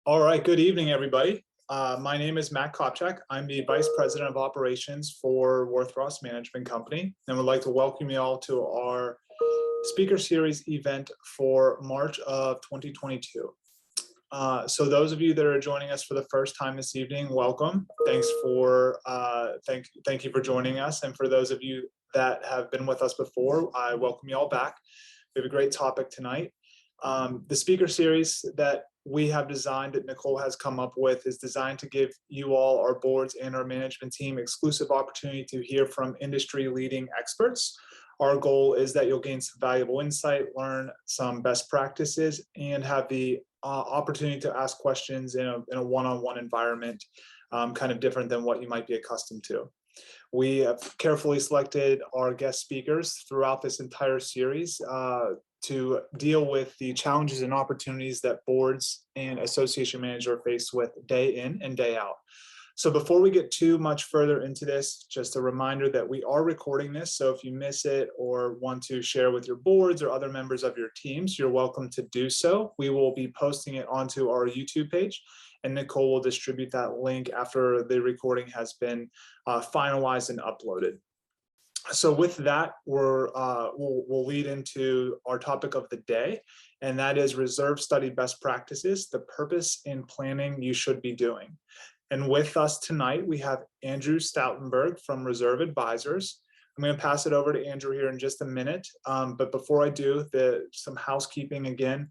All right, good evening, everybody. My name is Matt Kopchak. I'm the Vice President of Operations for Worth Ross Management Company, and would like to welcome you all to our speaker series event for March of 2022. So those of you that are joining us for the first time this evening, welcome. Thanks for thank you for joining us, and for those of you that have been with us before, I welcome you all back. We have a great topic tonight. The speaker series that we have designed, that Nicole has come up with, is designed to give you all, our boards and our management team, exclusive opportunity to hear from industry leading experts. Our goal is that you'll gain some valuable insight, learn some best practices, and have the opportunity to ask questions in a one-on-one environment, kind of different than what you might be accustomed to. We have carefully selected our guest speakers throughout this entire series to deal with the challenges and opportunities that boards and association managers are faced with day in and day out. So before we get too much further into this, just a reminder that we are recording this. So if you miss it or want to share with your boards or other members of your teams, you're welcome to do so. We will be posting it onto our YouTube page, and Nicole will distribute that link after the recording has been finalized and uploaded. So with that, we'll lead into our topic of the day, and that is reserve study best practices, the purpose and planning you should be doing. And with us tonight, we have Andrew Stoutenberg from Reserve Advisors. I'm going to pass it over to Andrew here in just a minute. But before I do, some housekeeping again.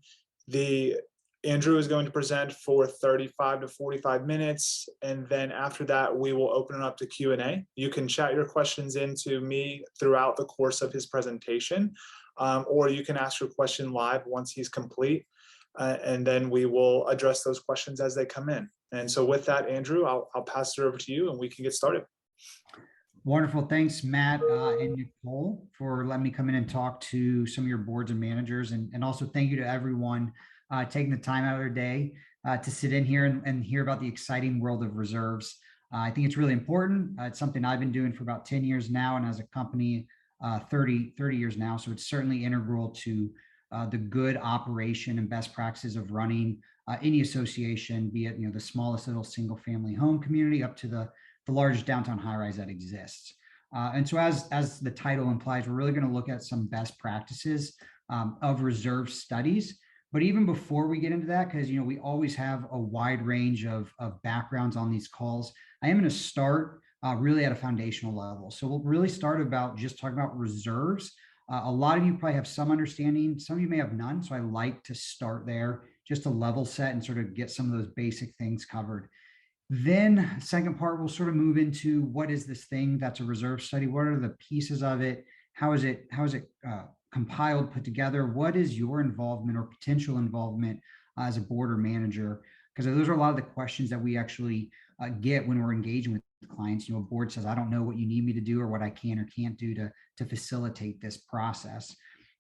Andrew is going to present for 35 to 45 minutes, and then after that, we will open it up to Q&A. You can chat your questions into me throughout the course of his presentation, or you can ask your question live once he's complete, and then we will address those questions as they come in. And so with that, Andrew, I'll pass it over to you, and we can get started. Wonderful. Thanks, Matt and Nicole, for letting me come in and talk to some of your boards and managers. And also thank you to everyone taking the time out of their day to sit in here and hear about the exciting world of reserves. I think it's really important. It's something I've been doing for about 10 years now, and as a company, 30 years now. So it's certainly integral to the good operation and best practices of running any association, be it the smallest little single family home community up to the largest downtown high-rise that exists. And so as the title implies, we're really going to look at some best practices of reserve studies. But even before we get into that, because we always have a wide range of backgrounds on these calls, I am going to start really at a foundational level. So we'll really start about just talking about reserves. A lot of you probably have some understanding, some of you may have none. So I like to start there just to level set and sort of get some of those basic things covered. Then second part, we'll sort of move into what is this thing that's a reserve study? What are the pieces of it? How is it compiled, put together? What is your involvement or potential involvement as a board or manager? Because those are a lot of the questions that we actually get when we're engaging with clients. A board says, I don't know what you need me to do or what I can or can't do to facilitate this process.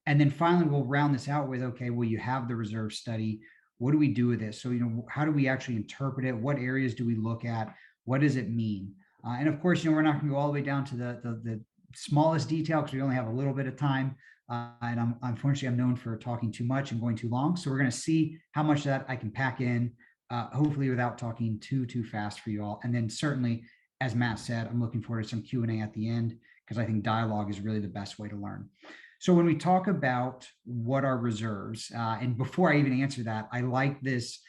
And then finally, we'll round this out with, okay, well, you have the reserve study. What do we do with this? So, how do we actually interpret it? What areas do we look at? What does it mean? And of course, we're not going to go all the way down to the smallest detail because we only have a little bit of time. And unfortunately, I'm known for talking too much and going too long. So we're going to see how much of that I can pack in, hopefully without talking too fast for you all. And then certainly, as Matt said, I'm looking forward to some Q&A at the end because I think dialogue is really the best way to learn. So when we talk about what are reserves, and before I even answer that, I like this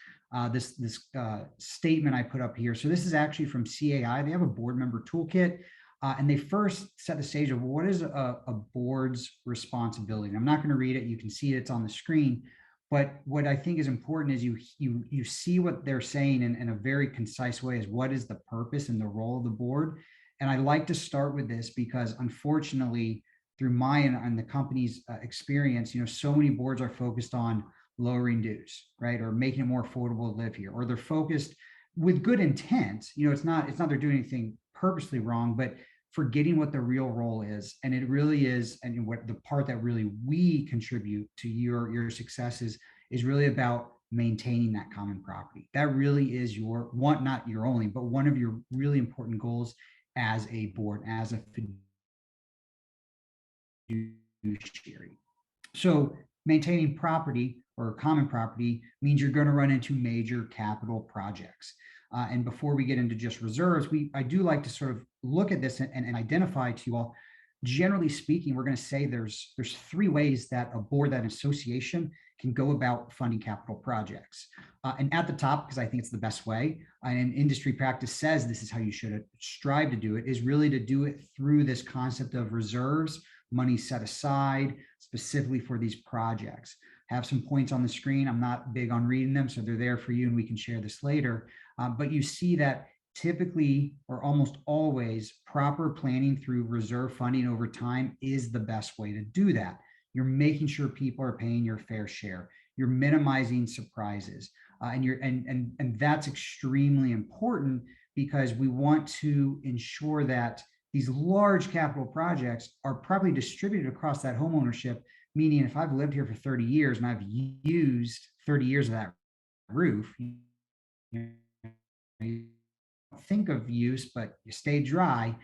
statement I put up here. So this is actually from CAI. They have a board member toolkit, and they first set the stage of what is a board's responsibility. And I'm not going to read it. You can see it's on the screen. But what I think is important is you see what they're saying in a very concise way is what is the purpose and the role of the board. And I like to start with this because unfortunately, through my and the company's experience, so many boards are focused on lowering dues, right? Or making it more affordable to live here, or they're focused with good intent. It's not they're doing anything purposely wrong, but forgetting what the real role is. And it really is, and what the part that really we contribute to your successes is really about maintaining that common property. That really is your one, not your only, but one of your really important goals as a board, as a fiduciary. So maintaining property or common property means you're going to run into major capital projects. And before we get into just reserves, I do like to sort of look at this and identify to you all, generally speaking, we're going to say there's three ways that a board, that an association can go about funding capital projects. And at the top, because I think it's the best way, and industry practice says this is how you should strive to do it, is really to do it through this concept of reserves, money set aside specifically for these projects. I have some points on the screen. I'm not big on reading them, so they're there for you and we can share this later. But you see that typically, or almost always, proper planning through reserve funding over time is the best way to do that. You're making sure people are paying your fair share. You're minimizing surprises. And that's extremely important, because we want to ensure that these large capital projects are properly distributed across that home ownership. Meaning, if I've lived here for 30 years and I've used 30 years of that roof, you think of use, but you stay dry.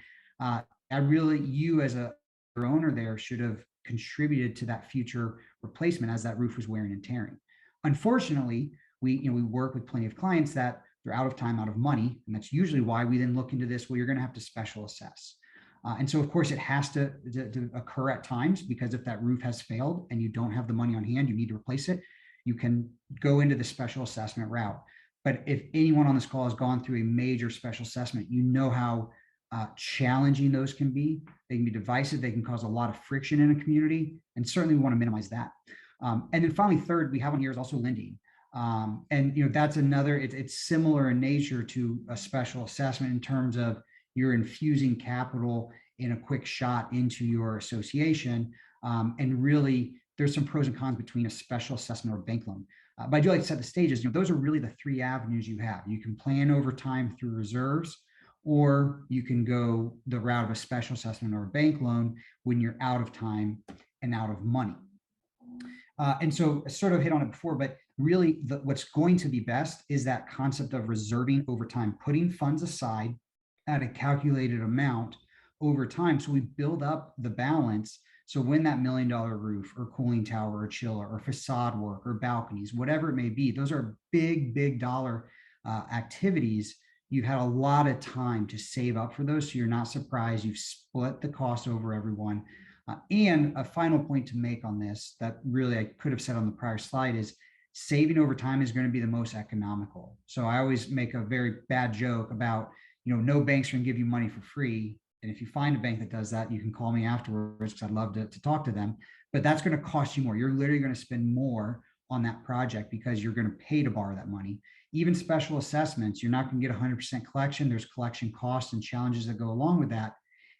You as a owner there should have contributed to that future replacement as that roof was wearing and tearing. Unfortunately, we work with plenty of clients that they're out of time, out of money, and that's usually why we then look into this. Well, you're going to have to special assess. And so, of course, it has to occur at times, because if that roof has failed and you don't have the money on hand, you need to replace it, you can go into the special assessment route. But if anyone on this call has gone through a major special assessment, you know how challenging those can be. They can be divisive. They can cause a lot of friction in a community. And certainly we want to minimize that. And then finally, third, we have on here is also lending. And that's another, it's similar in nature to a special assessment in terms of you're infusing capital in a quick shot into your association. And really, there's some pros and cons between a special assessment or a bank loan. But I do like to set the stages. Those are really the three avenues you have. You can plan over time through reserves, or you can go the route of a special assessment or a bank loan when you're out of time and out of money. And so I sort of hit on it before, but really what's going to be best is that concept of reserving over time, putting funds aside at a calculated amount over time. So we build up the balance. So when that $1 million roof or cooling tower or chiller or facade work or balconies, whatever it may be, those are big, big dollar activities. You've had a lot of time to save up for those. So you're not surprised. You've split the cost over everyone. And a final point to make on this that really I could have said on the prior slide is saving over time is going to be the most economical. So I always make a very bad joke about, no banks are going to give you money for free. And if you find a bank that does that, you can call me afterwards, because I'd love to talk to them. But that's going to cost you more. You're literally going to spend more on that project because you're going to pay to borrow that money. Even special assessments, you're not going to get 100% collection. There's collection costs and challenges that go along with that.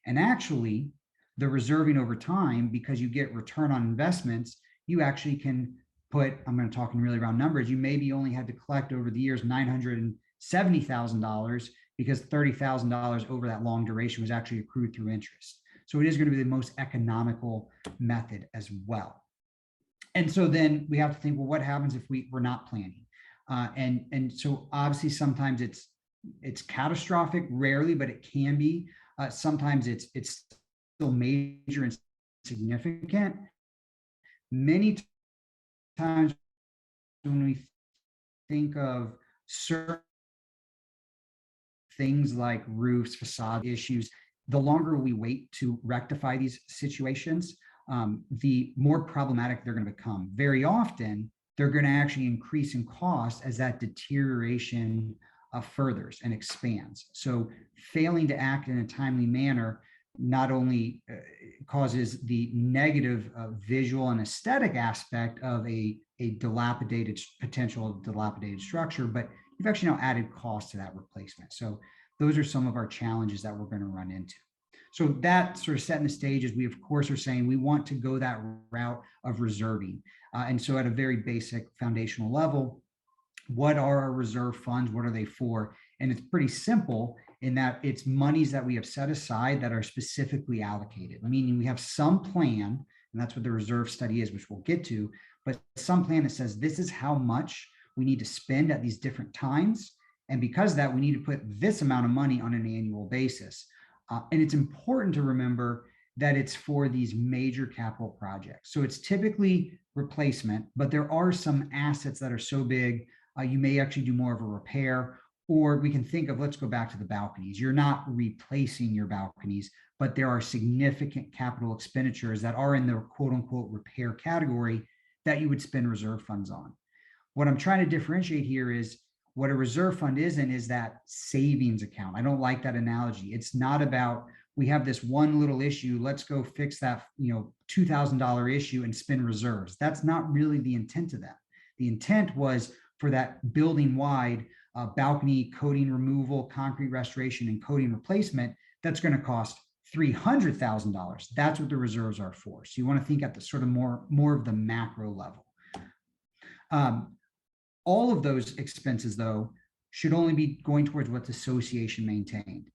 And actually, the reserving over time, because you get return on investments, you actually can put, I'm going to talk in really round numbers, you maybe only had to collect over the years $970,000 because $30,000 over that long duration was actually accrued through interest. So it is going to be the most economical method as well. And so then we have to think, well, what happens if we're not planning? And so obviously sometimes it's catastrophic, rarely, but it can be. Sometimes it's still major and significant. Many times when we think of certain things like roofs, facade issues, the longer we wait to rectify these situations, the more problematic they're going to become. Very often, they're going to actually increase in cost as that deterioration furthers and expands. So failing to act in a timely manner not only causes the negative visual and aesthetic aspect of a potential dilapidated structure, but you've actually now added cost to that replacement. So those are some of our challenges that we're going to run into. So that sort of setting the stage is we, of course, are saying we want to go that route of reserving. And so at a very basic foundational level, what are our reserve funds? What are they for? And it's pretty simple in that it's monies that we have set aside that are specifically allocated, meaning we have some plan, and that's what the reserve study is, which we'll get to, but some plan that says this is how much we need to spend at these different times. And because of that, we need to put this amount of money on an annual basis. And it's important to remember that it's for these major capital projects. So it's typically replacement, but there are some assets that are so big, you may actually do more of a repair. Or we can think of, let's go back to the balconies. You're not replacing your balconies, but there are significant capital expenditures that are in the quote unquote repair category that you would spend reserve funds on. What I'm trying to differentiate here is what a reserve fund isn't is that savings account. I don't like that analogy. It's not about, we have this one little issue, let's go fix that, $2,000 issue and spend reserves. That's not really the intent of that. The intent was for that building wide balcony coating removal, concrete restoration, and coating replacement that's going to cost $300,000. That's what the reserves are for. So you want to think at the sort of more of the macro level. All of those expenses, though, should only be going towards what's association maintained.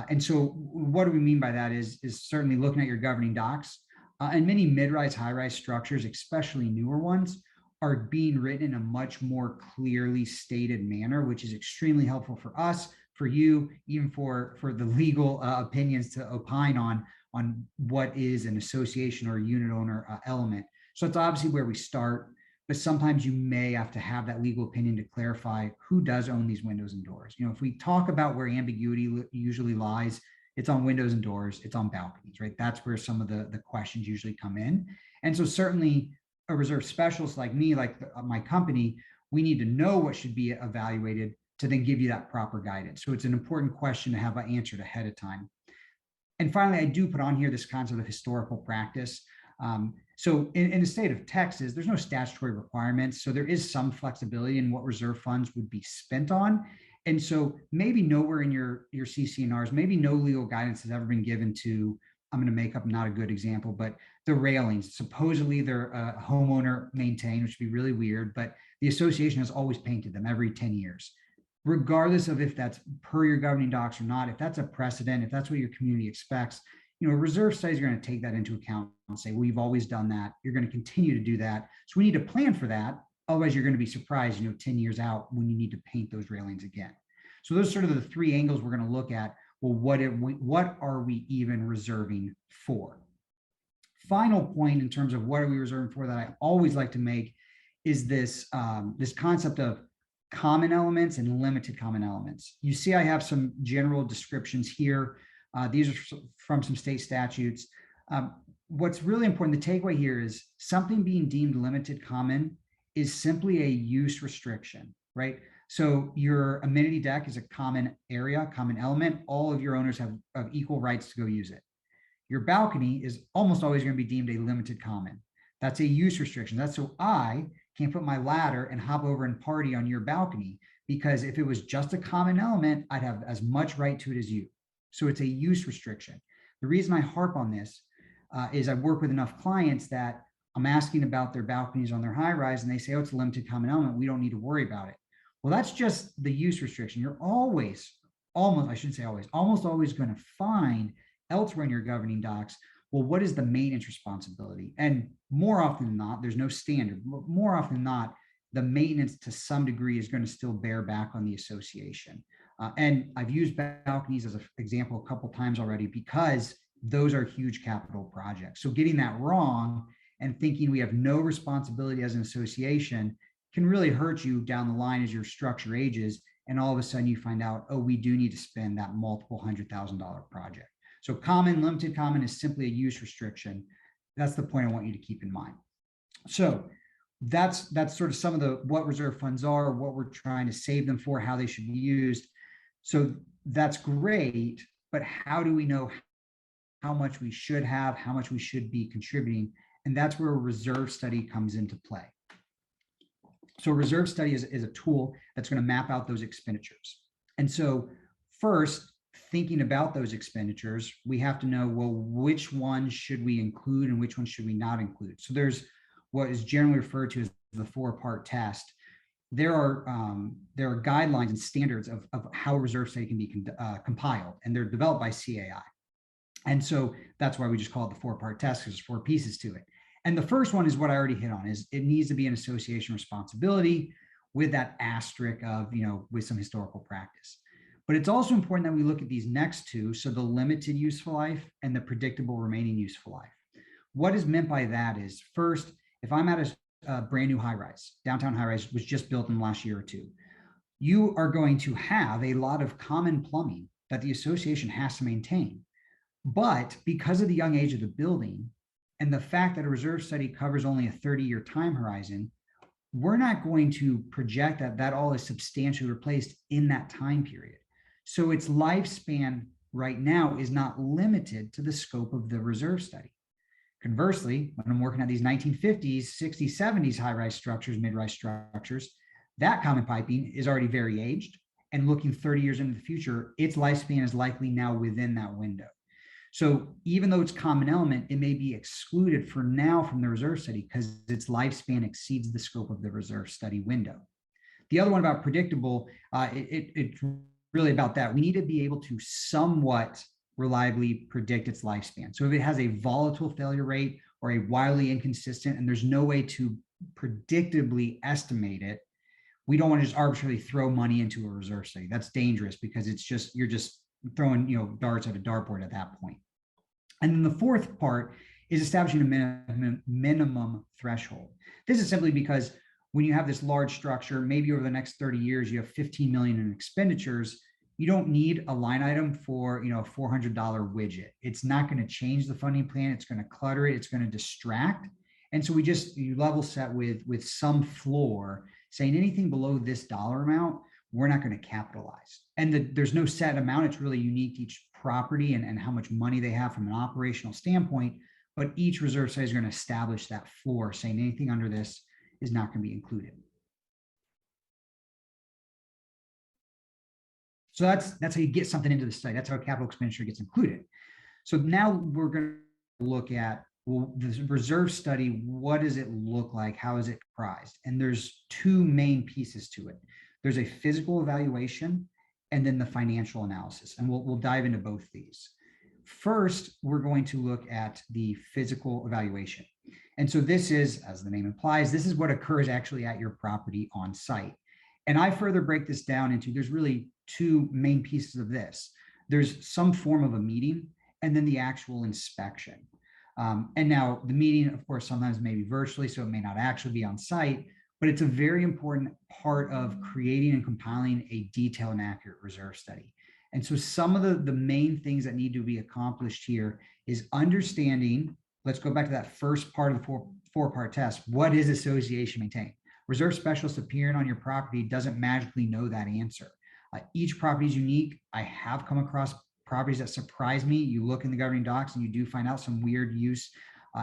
And so what do we mean by that is certainly looking at your governing docs, and many mid-rise, high-rise structures, especially newer ones, are being written in a much more clearly stated manner, which is extremely helpful for us, for you, even for the legal opinions to opine on what is an association or a unit owner element. So it's obviously where we start, but sometimes you may have to have that legal opinion to clarify who does own these windows and doors. If we talk about where ambiguity usually lies, it's on windows and doors, it's on balconies, right? That's where some of the questions usually come in. And so certainly a reserve specialist like me, like my company, we need to know what should be evaluated to then give you that proper guidance. So it's an important question to have answered ahead of time. And finally, I do put on here this concept of historical practice. So in the state of Texas, there's no statutory requirements. So there is some flexibility in what reserve funds would be spent on. And so maybe nowhere in your CC&Rs, maybe no legal guidance has ever been given to, I'm going to make up not a good example, but the railings. Supposedly they're a homeowner maintained, which would be really weird, but the association has always painted them every 10 years. Regardless of if that's per your governing docs or not, if that's a precedent, if that's what your community expects, reserve studies are going to take that into account and say, well, you've always done that. You're going to continue to do that. So we need to plan for that. Otherwise, you're going to be surprised, 10 years out when you need to paint those railings again. So those are sort of the three angles we're going to look at. Well, what are we even reserving for? Final point in terms of what are we reserving for that I always like to make is this, this concept of common elements and limited common elements. You see, I have some general descriptions here. These are from some state statutes. What's really important, the takeaway here is something being deemed limited common is simply a use restriction, right? So your amenity deck is a common area, common element. All of your owners have equal rights to go use it. Your balcony is almost always going to be deemed a limited common. That's a use restriction. That's so I can't put my ladder and hop over and party on your balcony, because if it was just a common element, I'd have as much right to it as you. So it's a use restriction. The reason I harp on this is I work with enough clients that I'm asking about their balconies on their high rise, and they say, oh, it's a limited common element. We don't need to worry about it. Well, that's just the use restriction. You're always, almost always going to find elsewhere in your governing docs, well, what is the maintenance responsibility? And more often than not, there's no standard, but more often than not, the maintenance to some degree is going to still bear back on the association. And I've used balconies as an example a couple of times already because those are huge capital projects. So getting that wrong and thinking we have no responsibility as an association can really hurt you down the line as your structure ages. And all of a sudden you find out, oh, we do need to spend that multiple $100,000 project. So common, limited common is simply a use restriction. That's the point I want you to keep in mind. So that's sort of some of the what reserve funds are, what we're trying to save them for, how they should be used. So that's great, but how do we know how much we should have, how much we should be contributing? And that's where a reserve study comes into play. So a reserve study is a tool that's going to map out those expenditures. And so first, thinking about those expenditures, we have to know, well, which ones should we include and which ones should we not include? So there's what is generally referred to as the 4-part test. There are guidelines and standards of how a reserve study can be compiled, and they're developed by CAI. And so that's why we just call it the 4-part test, because there's 4 pieces to it. And the first one is what I already hit on, is it needs to be an association responsibility with that asterisk of, with some historical practice. But it's also important that we look at these next two, so the limited useful life and the predictable remaining useful life. What is meant by that is, first, if I'm at a brand new high rise, downtown high rise was just built in the last year or two. You are going to have a lot of common plumbing that the association has to maintain. But because of the young age of the building and the fact that a reserve study covers only a 30-year time horizon, we're not going to project that that all is substantially replaced in that time period. So its lifespan right now is not limited to the scope of the reserve study. Conversely, when I'm working at these 1950s, 60s, 70s high-rise structures, mid-rise structures, that common piping is already very aged, and looking 30 years into the future, its lifespan is likely now within that window. So even though it's common element, it may be excluded for now from the reserve study because its lifespan exceeds the scope of the reserve study window. The other one about predictable, it's really about that. We need to be able to somewhat reliably predict its lifespan. So if it has a volatile failure rate or a wildly inconsistent, and there's no way to predictably estimate it, we don't want to just arbitrarily throw money into a reserve study. That's dangerous because it's just, you're just throwing, darts at a dartboard at that point. And then the fourth part is establishing a minimum threshold. This is simply because when you have this large structure, maybe over the next 30 years, you have 15 million in expenditures, you don't need a line item for, a $400 widget. It's not going to change the funding plan. It's going to clutter it. It's going to distract. And so you level set with some floor saying anything below this dollar amount, we're not going to capitalize. And there's no set amount. It's really unique to each property and how much money they have from an operational standpoint. But each reserve study is going to establish that floor saying anything under this is not going to be included. So that's how you get something into the study. That's how capital expenditure gets included. So now we're going to look at, well, the reserve study, what does it look like? How is it comprised? And there's two main pieces to it. There's a physical evaluation and then the financial analysis. And we'll dive into both these. First, we're going to look at the physical evaluation. And so this is, as the name implies, this is what occurs actually at your property on site. And I further break this down into, there's really two main pieces of this. There's some form of a meeting and then the actual inspection. And now the meeting, of course, sometimes may be virtually, so it may not actually be on site, but it's a very important part of creating and compiling a detailed and accurate reserve study. And so some of the main things that need to be accomplished here is understanding, let's go back to that first part of the four-part test. What is association maintained? Reserve specialist appearing on your property doesn't magically know that answer. Each property is unique. I have come across properties that surprise me. You look in the governing docs and you do find out some weird use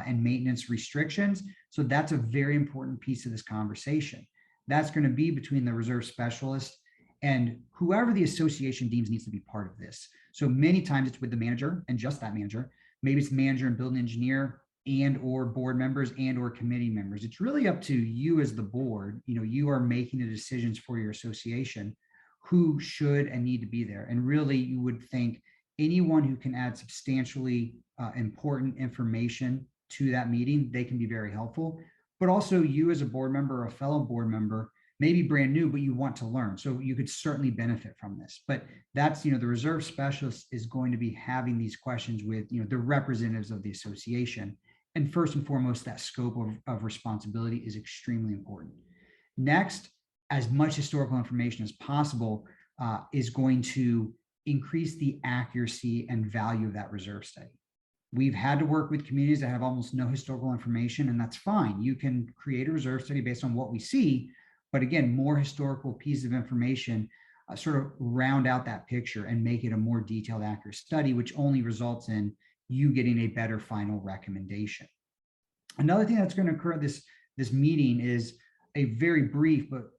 and maintenance restrictions. So that's a very important piece of this conversation. That's going to be between the reserve specialist and whoever the association deems needs to be part of this. So many times it's with the manager and just that manager. Maybe it's the manager and building engineer and or board members and or committee members. It's really up to you as the board. You are making the decisions for your association who should and need to be there. And really you would think anyone who can add substantially important information to that meeting, they can be very helpful. But also you as a board member or a fellow board member, maybe brand new, but you want to learn. So you could certainly benefit from this. But that's, the reserve specialist is going to be having these questions with, the representatives of the association. And first and foremost, that scope of responsibility is extremely important. Next, as much historical information as possible is going to increase the accuracy and value of that reserve study. We've had to work with communities that have almost no historical information, and that's fine. You can create a reserve study based on what we see, but again, more historical pieces of information sort of round out that picture and make it a more detailed, accurate study, which only results in you getting a better final recommendation. Another thing that's going to occur at this meeting is a very brief, but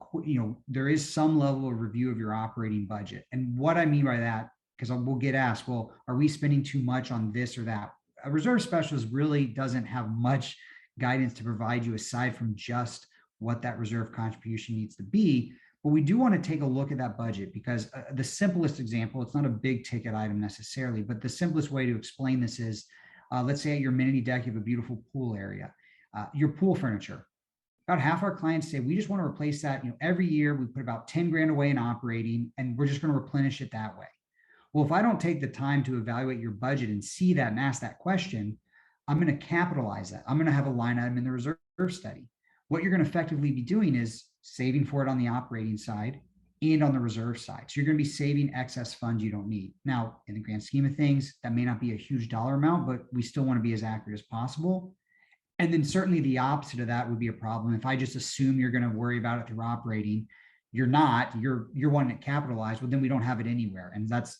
there is some level of review of your operating budget. And what I mean by that, because we'll get asked, well, are we spending too much on this or that? A reserve specialist really doesn't have much guidance to provide you aside from just what that reserve contribution needs to be. But we do want to take a look at that budget because the simplest example, it's not a big ticket item necessarily, but the simplest way to explain this is, let's say at your amenity deck, you have a beautiful pool area, your pool furniture. About half our clients say, we just want to replace that. Every year we put about 10 grand away in operating and we're just going to replenish it that way. Well, if I don't take the time to evaluate your budget and see that and ask that question, I'm going to capitalize that. I'm going to have a line item in the reserve study. what you're going to effectively be doing is saving for it on the operating side and on the reserve side. So you're going to be saving excess funds you don't need. Now, in the grand scheme of things, that may not be a huge dollar amount, but we still want to be as accurate as possible. And then certainly the opposite of that would be a problem. If I just assume you're going to worry about it through operating, you're not, you're wanting it capitalized, well, then we don't have it anywhere. And that's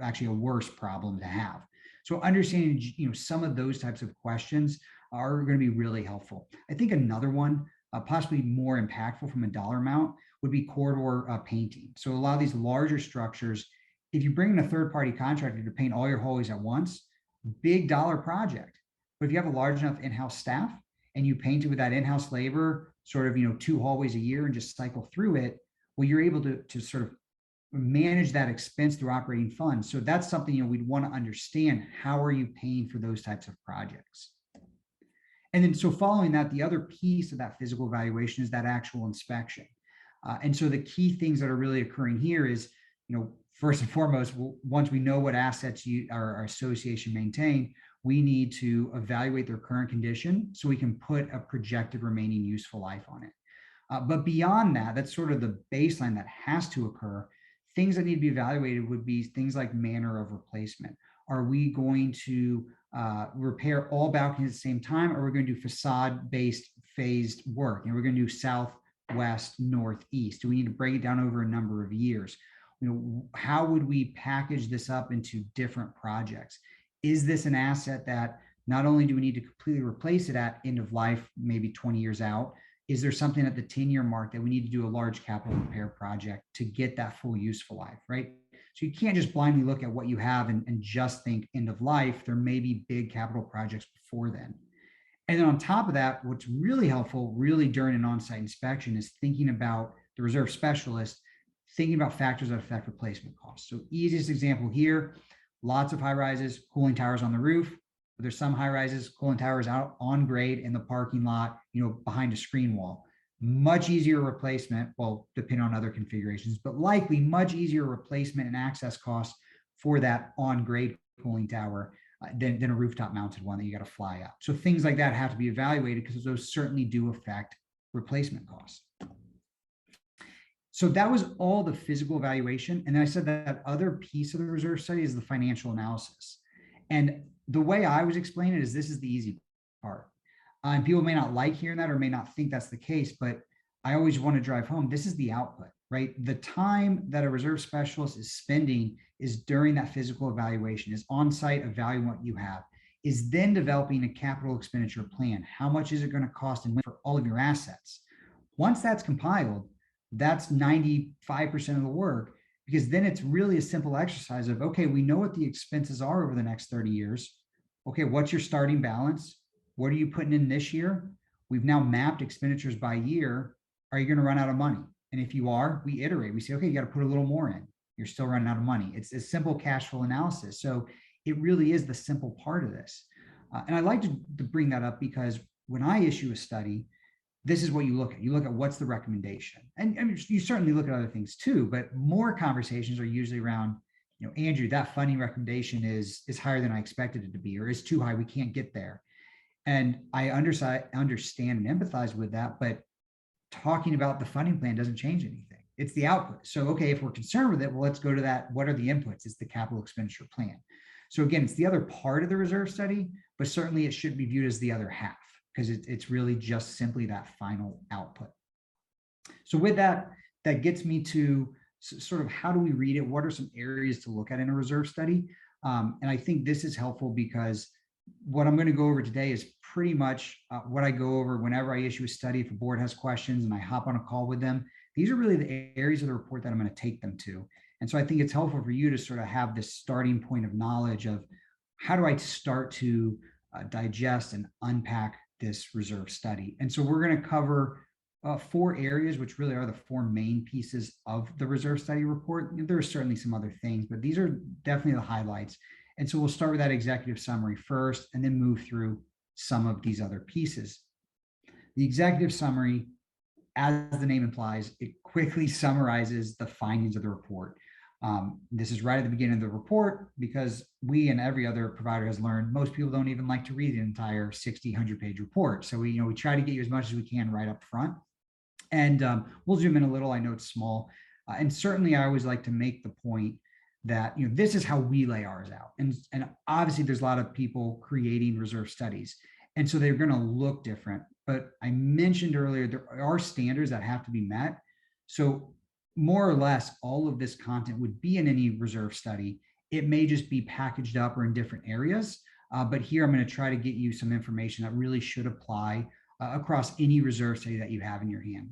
actually a worse problem to have. So understanding, some of those types of questions are going to be really helpful. I think another one, possibly more impactful from a dollar amount, would be corridor painting. So a lot of these larger structures, if you bring in a third-party contractor to paint all your hallways at once, big dollar project. But if you have a large enough in-house staff and you paint it with that in-house labor, sort of, 2 hallways a year and just cycle through it, well, you're able to sort of manage that expense through operating funds. So that's something, we'd want to understand. How are you paying for those types of projects? And then, so following that, the other piece of that physical evaluation is that actual inspection. And so the key things that are really occurring here is, first and foremost, once we know what assets our association maintain, we need to evaluate their current condition so we can put a projected remaining useful life on it. But beyond that, that's sort of the baseline that has to occur. Things that need to be evaluated would be things like manner of replacement. Are we going to repair all balconies at the same time, or are we going to do facade-based phased work? We're going to do south, west, north, east. Do we need to break it down over a number of years? How would we package this up into different projects? Is this an asset that not only do we need to completely replace it at end of life, maybe 20 years out, is there something at the 10-year mark that we need to do a large capital repair project to get that full useful life, right? So you can't just blindly look at what you have and just think end of life. There may be big capital projects before then. And then on top of that, what's really helpful, really during an on-site inspection, is thinking about the reserve specialist, thinking about factors that affect replacement costs. So easiest example here, lots of high rises, cooling towers on the roof. But there's some high rises, cooling towers out on grade in the parking lot, behind a screen wall. Much easier replacement, well, depending on other configurations, but likely much easier replacement and access costs for that on grade cooling tower than a rooftop mounted one that you got to fly up. So things like that have to be evaluated because those certainly do affect replacement costs. So that was all the physical evaluation. And then I said that other piece of the reserve study is the financial analysis. And the way I was explaining it is this is the easy part. And people may not like hearing that or may not think that's the case, but I always want to drive home. This is the output, right? The time that a reserve specialist is spending is during that physical evaluation, is on-site evaluating what you have, is then developing a capital expenditure plan. How much is it going to cost and when for all of your assets? Once that's compiled, that's 95% of the work, because then it's really a simple exercise of, okay, we know what the expenses are over the next 30 years. Okay, what's your starting balance? What are you putting in this year? We've now mapped expenditures by year. Are you going to run out of money? And if you are, we iterate. We say, okay, you got to put a little more in. You're still running out of money. It's a simple cash flow analysis. So it really is the simple part of this. And I like to bring that up because when I issue a study, this is what you look at. You look at what's the recommendation. And you certainly look at other things too, but more conversations are usually around, Andrew, that funding recommendation is higher than I expected it to be, or is too high. We can't get there. And I understand and empathize with that, but talking about the funding plan doesn't change anything. It's the output. So, okay, if we're concerned with it, well, let's go to that. What are the inputs? It's the capital expenditure plan. So again, it's the other part of the reserve study, but certainly it should be viewed as the other half because it's really just simply that final output. So with that, that gets me to sort of how do we read it? What are some areas to look at in a reserve study? And I think this is helpful because what I'm going to go over today is pretty much what I go over whenever I issue a study. If a board has questions and I hop on a call with them, these are really the areas of the report that I'm going to take them to. And so I think it's helpful for you to sort of have this starting point of knowledge of how do I start to digest and unpack this reserve study. And so we're going to cover 4 areas, which really are the 4 main pieces of the reserve study report. There are certainly some other things, but these are definitely the highlights. And so we'll start with that executive summary first, and then move through some of these other pieces. The executive summary, as the name implies, it quickly summarizes the findings of the report. This is right at the beginning of the report because we and every other provider has learned most people don't even like to read the entire 60, 100-page report. So we try to get you as much as we can right up front. And we'll zoom in a little. I know it's small. And certainly I always like to make the point that this is how we lay ours out. And obviously there's a lot of people creating reserve studies. And so they're going to look different. But I mentioned earlier, there are standards that have to be met. So more or less, all of this content would be in any reserve study. It may just be packaged up or in different areas. But here I'm going to try to get you some information that really should apply across any reserve study that you have in your hand.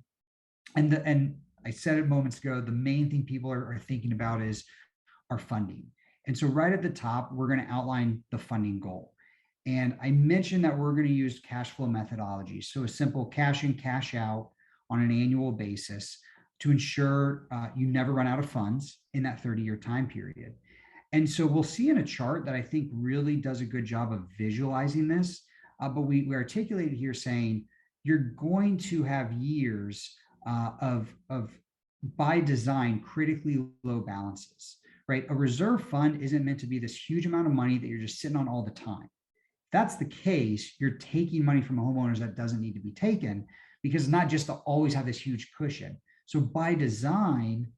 And I said it moments ago, the main thing people are thinking about is our funding. And so right at the top, we're going to outline the funding goal. And I mentioned that we're going to use cash flow methodology. So a simple cash in, cash out on an annual basis to ensure you never run out of funds in that 30-year time period. And so we'll see in a chart that I think really does a good job of visualizing this, but we articulated here saying you're going to have years of by design critically low balances, right? A reserve fund isn't meant to be this huge amount of money that you're just sitting on all the time. If that's the case, you're taking money from homeowners that doesn't need to be taken, because it's not just to always have this huge cushion. So by design,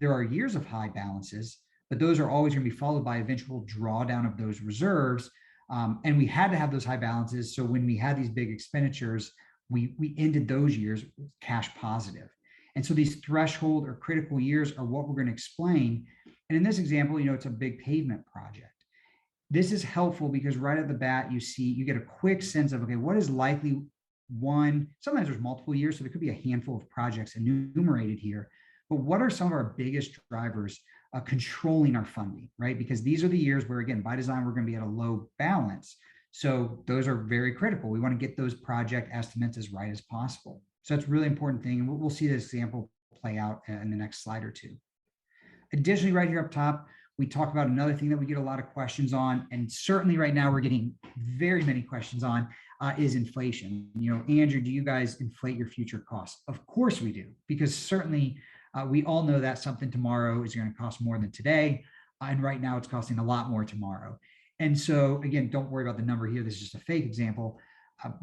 there are years of high balances, but those are always going to be followed by eventual drawdown of those reserves. And we had to have those high balances. So when we had these big expenditures, we ended those years cash positive. And so these threshold or critical years are what we're going to explain. And in this example, it's a big pavement project. This is helpful because right at the bat, you get a quick sense of, okay, what is likely one, sometimes there's multiple years, so there could be a handful of projects enumerated here, but what are some of our biggest drivers controlling our funding, right? Because these are the years where, again, by design, we're going to be at a low balance. So those are very critical. We want to get those project estimates as right as possible. So that's a really important thing. And we'll see this example play out in the next slide or two. Additionally, right here up top, we talk about another thing that we get a lot of questions on, and certainly right now we're getting very many questions on, is inflation. Andrew, do you guys inflate your future costs? Of course we do, because certainly we all know that something tomorrow is going to cost more than today. And right now it's costing a lot more tomorrow. And so again, don't worry about the number here. This is just a fake example.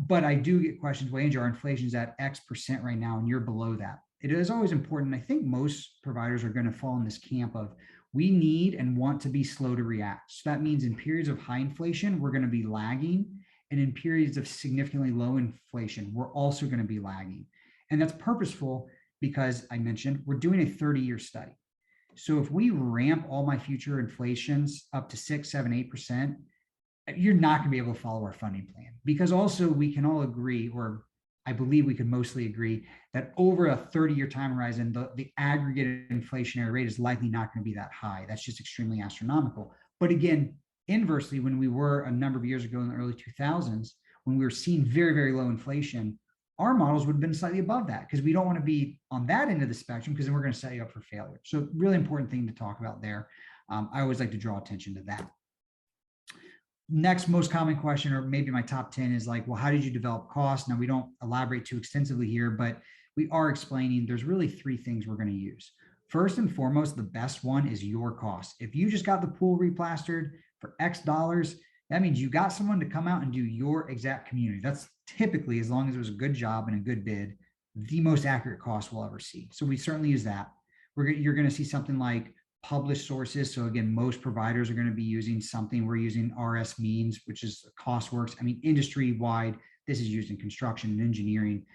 But I do get questions, well, Andrew, our inflation's at X% right now, and you're below that. It is always important. I think most providers are going to fall in this camp of, we need and want to be slow to react. So that means in periods of high inflation, we're going to be lagging. And in periods of significantly low inflation, we're also going to be lagging. And that's purposeful because I mentioned we're doing a 30-year study. So if we ramp all my future inflations up to 6, 7, 8%, you're not going to be able to follow our funding plan, because also we can all agree, or I believe we can mostly agree, that over a 30-year time horizon, the aggregate inflationary rate is likely not going to be that high. That's just extremely astronomical. But again, inversely, when we were a number of years ago in the early 2000s, when we were seeing very, very low inflation, our models would have been slightly above that, because we don't want to be on that end of the spectrum, because then we're going to set you up for failure. So really important thing to talk about there. I always like to draw attention to that. Next most common question, or maybe my top 10, is like, well, how did you develop costs? Now, we don't elaborate too extensively here, but we are explaining there's really 3 things we're going to use. First and foremost, the best one is your cost. If you just got the pool replastered for X dollars, that means you got someone to come out and do your exact community. That's typically, as long as it was a good job and a good bid, the most accurate cost we'll ever see. So we certainly use that. You're going to see something like published sources. So again, most providers are going to be using something. We're using RS Means, which is CostWorks. I mean, industry-wide, this is used in construction and engineering.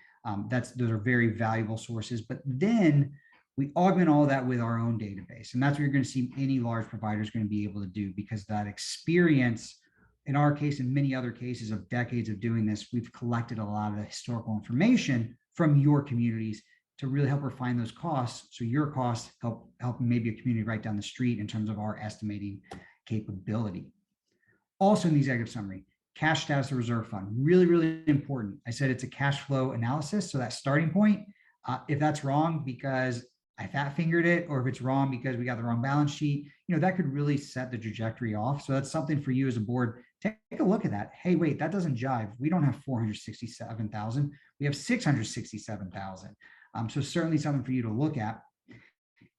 Those are very valuable sources. But then we augment all that with our own database. And that's what you're going to see any large provider is going to be able to do, because that experience, in our case and many other cases of decades of doing this, we've collected a lot of the historical information from your communities to really help refine those costs. So your costs help maybe a community right down the street in terms of our estimating capability. Also in the executive summary, cash status of reserve fund, really, really important. I said it's a cash flow analysis. So that starting point, if that's wrong because I fat fingered it, or if it's wrong because we got the wrong balance sheet, that could really set the trajectory off. So that's something for you as a board. Take a look at that. Hey, wait, that doesn't jive. We don't have 467,000. We have 667,000. So certainly something for you to look at.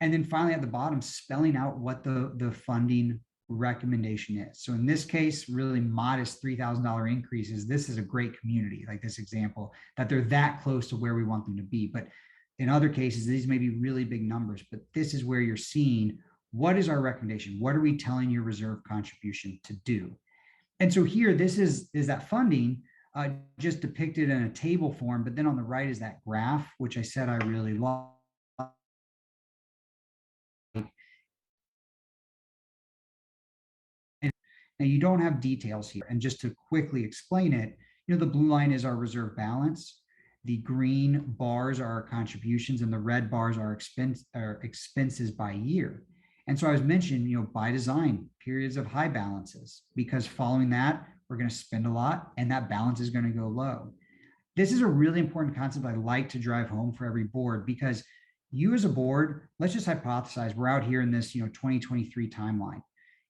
And then finally at the bottom, spelling out what the funding recommendation is. So in this case, really modest $3,000 increases. This is a great community, like this example, that they're that close to where we want them to be. But in other cases, these may be really big numbers, but this is where you're seeing what is our recommendation? What are we telling your reserve contribution to do? And so here, this is that funding just depicted in a table form, but then on the right is that graph, which I said I really love. Now you don't have details here. And just to quickly explain it, the blue line is our reserve balance. The green bars are our contributions and the red bars are expenses by year. And so I was mentioning, by design, periods of high balances, because following that, we're going to spend a lot and that balance is going to go low. This is a really important concept I like to drive home for every board, because you as a board, let's just hypothesize we're out here in this 2023 timeline.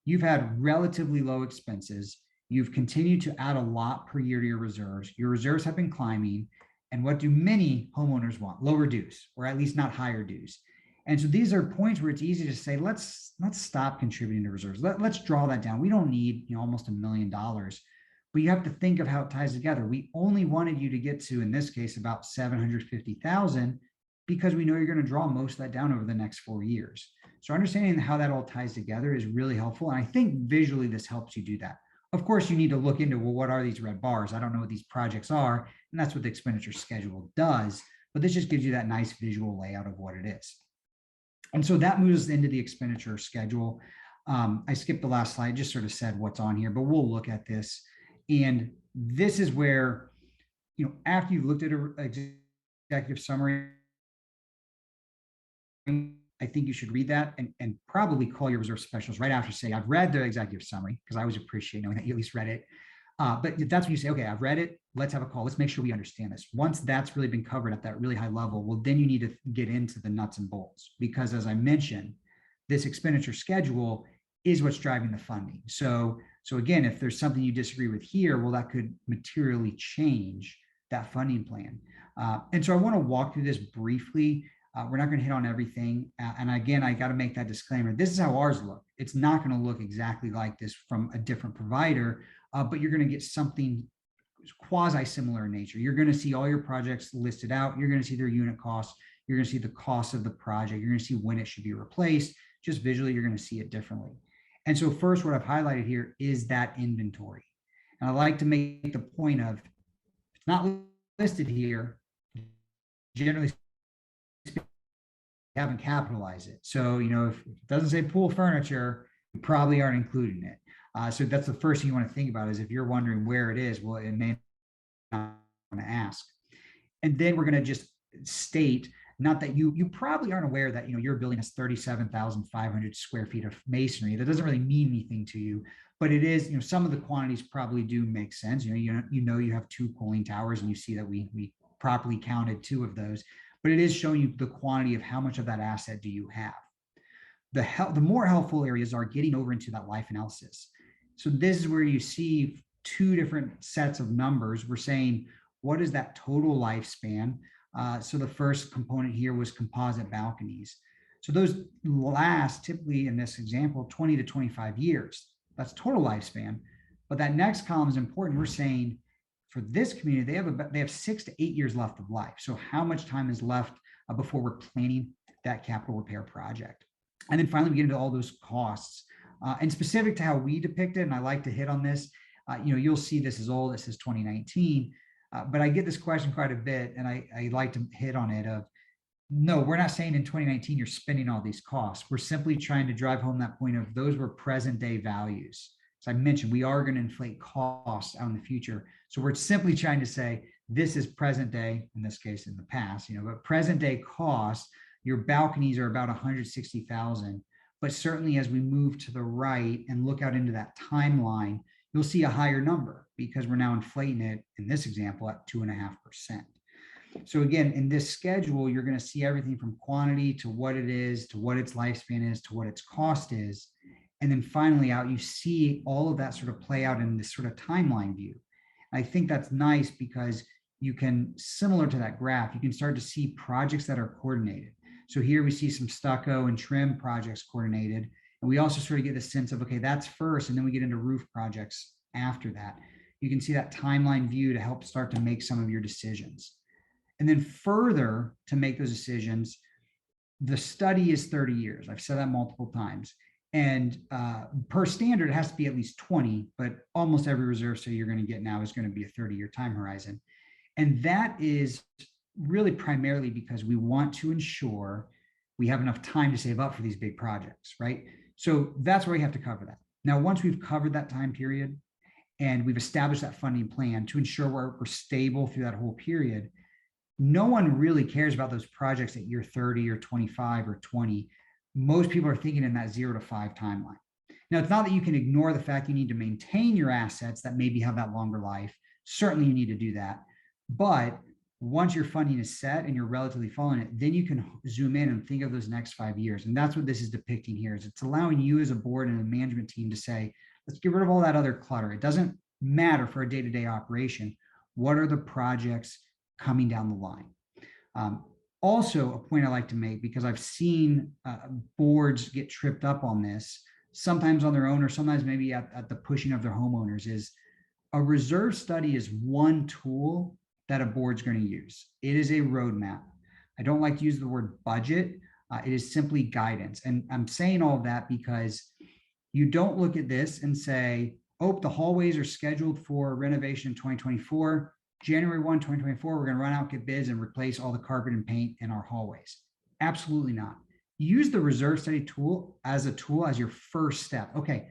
You've had relatively low expenses. You've continued to add a lot per year to your reserves. Your reserves have been climbing. And what do many homeowners want? Lower dues, or at least not higher dues. And so these are points where it's easy to say, let's stop contributing to reserves. Let's draw that down. We don't need almost $1 million, but you have to think of how it ties together. We only wanted you to get to, in this case, about 750,000, because we know you're going to draw most of that down over the next 4 years. So understanding how that all ties together is really helpful. And I think visually this helps you do that. Of course, you need to look into, well, what are these red bars? I don't know what these projects are. And that's what the expenditure schedule does. But this just gives you that nice visual layout of what it is. And so that moves into the expenditure schedule. I skipped the last slide, just sort of said what's on here, but we'll look at this. And this is where, after you've looked at an executive summary, I think you should read that and probably call your reserve specialists right after, say, I've read the executive summary, because I always appreciate knowing that you at least read it. But that's when you say, okay, I've read it. Let's have a call. Let's make sure we understand this. Once that's really been covered at that really high level, well, then you need to get into the nuts and bolts, because as I mentioned, this expenditure schedule is what's driving the funding. So again, if there's something you disagree with here, well, that could materially change that funding plan. And so I want to walk through this briefly. We're not going to hit on everything. And again, I got to make that disclaimer. This is how ours look. It's not going to look exactly like this from a different provider, but you're going to get something quasi-similar in nature. You're going to see all your projects listed out. You're going to see their unit costs. You're going to see the cost of the project. You're going to see when it should be replaced. Just visually, you're going to see it differently. And so first, what I've highlighted here is that inventory. And I like to make the point of, it's not listed here, generally speaking, you haven't capitalized it. So, if it doesn't say pool furniture, you probably aren't including it. So that's the first thing you want to think about, is if you're wondering where it is, well, it may not want to ask. And then we're going to just state, not that you probably aren't aware that, your building has 37,500 square feet of masonry. That doesn't really mean anything to you, but it is, some of the quantities probably do make sense. You have 2 cooling towers, and you see that we properly counted 2 of those, but it is showing you the quantity of how much of that asset do you have. The more helpful areas are getting over into that life analysis. So this is where you see 2 different sets of numbers. We're saying, what is that total lifespan? So the first component here was composite balconies. So those last, typically in this example, 20 to 25 years. That's total lifespan. But that next column is important. We're saying for this community, they have 6 to 8 years left of life. So how much time is left before we're planning that capital repair project? And then finally, we get into all those costs. And specific to how we depict it, and I like to hit on this, you'll see this is old. This is 2019. But I get this question quite a bit, and I like to hit on it of, no, we're not saying in 2019 you're spending all these costs. We're simply trying to drive home that point of those were present day values. As I mentioned, we are going to inflate costs out in the future. So we're simply trying to say this is present day, in this case in the past, but present day costs, your balconies are about 160,000. But certainly as we move to the right and look out into that timeline, you'll see a higher number, because we're now inflating it, in this example, at 2.5%. So again, in this schedule, you're going to see everything from quantity to what it is, to what its lifespan is, to what its cost is. And then finally out, you see all of that sort of play out in this sort of timeline view. I think that's nice, because you can, similar to that graph, you can start to see projects that are coordinated. So here we see some stucco and trim projects coordinated. And we also sort of get the sense of, okay, that's first, and then we get into roof projects after that. You can see that timeline view to help start to make some of your decisions. And then further to make those decisions, the study is 30 years. I've said that multiple times. And per standard, it has to be at least 20, but almost every reserve study you're going to get now is going to be a 30-year time horizon. And that is really primarily because we want to ensure we have enough time to save up for these big projects, right? So that's where we have to cover that. Now, once we've covered that time period and we've established that funding plan to ensure we're stable through that whole period, no one really cares about those projects at year 30 or 25 or 20. Most people are thinking in that 0 to 5 timeline. Now, it's not that you can ignore the fact you need to maintain your assets that maybe have that longer life. Certainly you need to do that. But once your funding is set and you're relatively following it, then you can zoom in and think of those next 5 years. And that's what this is depicting here, is it's allowing you as a board and a management team to say, let's get rid of all that other clutter. It doesn't matter for a day-to-day operation. What are the projects coming down the line? Also, a point I like to make, because I've seen boards get tripped up on this, sometimes on their own or sometimes maybe at the pushing of their homeowners, is a reserve study is one tool that a board's going to use. It is a roadmap. I don't like to use the word budget. It is simply guidance. And I'm saying all of that because you don't look at this and say, oh, the hallways are scheduled for renovation in 2024. January 1, 2024, we're going to run out, get bids, and replace all the carpet and paint in our hallways. Absolutely not. Use the reserve study tool as your first step. Okay,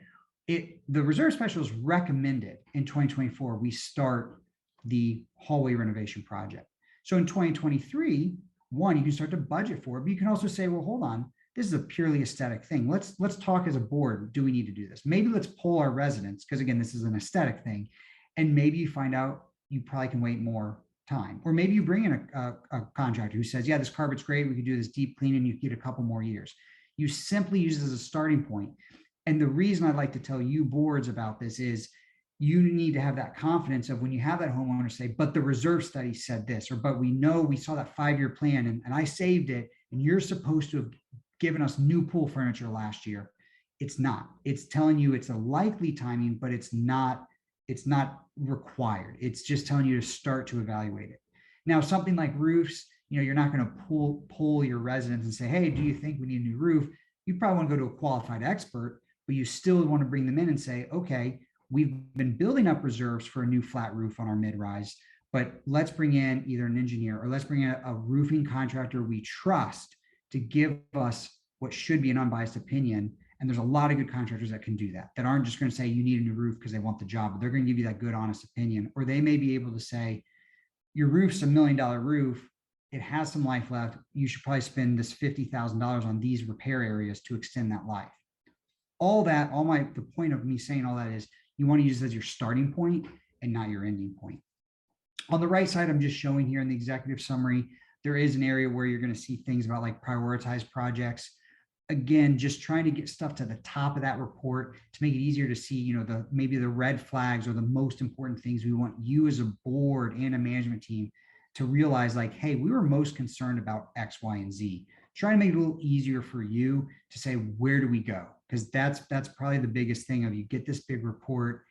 the reserve specialist recommended in 2024 we start the hallway renovation project. So in 2023, one, you can start to budget for it, but you can also say, well, hold on, this is a purely aesthetic thing. Let's talk as a board. Do we need to do this? Maybe let's poll our residents, because again, this is an aesthetic thing. And maybe you find out you probably can wait more time. Or maybe you bring in a contractor who says, yeah, this carpet's great. We could do this deep clean and you get a couple more years. You simply use it as a starting point. And the reason I'd like to tell you boards about this is you need to have that confidence of when you have that homeowner say, but the reserve study said this, or, but we know we saw that 5-year plan and I saved it and you're supposed to have given us new pool furniture last year. It's not. It's telling you it's a likely timing, but it's not required. It's just telling you to start to evaluate it. Now, something like roofs, you're not going to pull your residents and say, hey, do you think we need a new roof? You probably want to go to a qualified expert, but you still want to bring them in and say, okay, we've been building up reserves for a new flat roof on our mid-rise, but let's bring in either an engineer or let's bring in a roofing contractor we trust to give us what should be an unbiased opinion. And there's a lot of good contractors that can do that aren't just going to say you need a new roof because they want the job, but they're going to give you that good, honest opinion. Or they may be able to say, your roof's $1 million roof. It has some life left. You should probably spend this $50,000 on these repair areas to extend that life. The point of me saying all that is you want to use it as your starting point and not your ending point. On the right side, I'm just showing here in the executive summary, there is an area where you're going to see things about like prioritized projects. Again, just trying to get stuff to the top of that report to make it easier to see, maybe the red flags or the most important things we want you as a board and a management team to realize, like, hey, we were most concerned about X, Y, and Z. Trying to make it a little easier for you to say, where do we go? Because that's probably the biggest thing of you get this big report.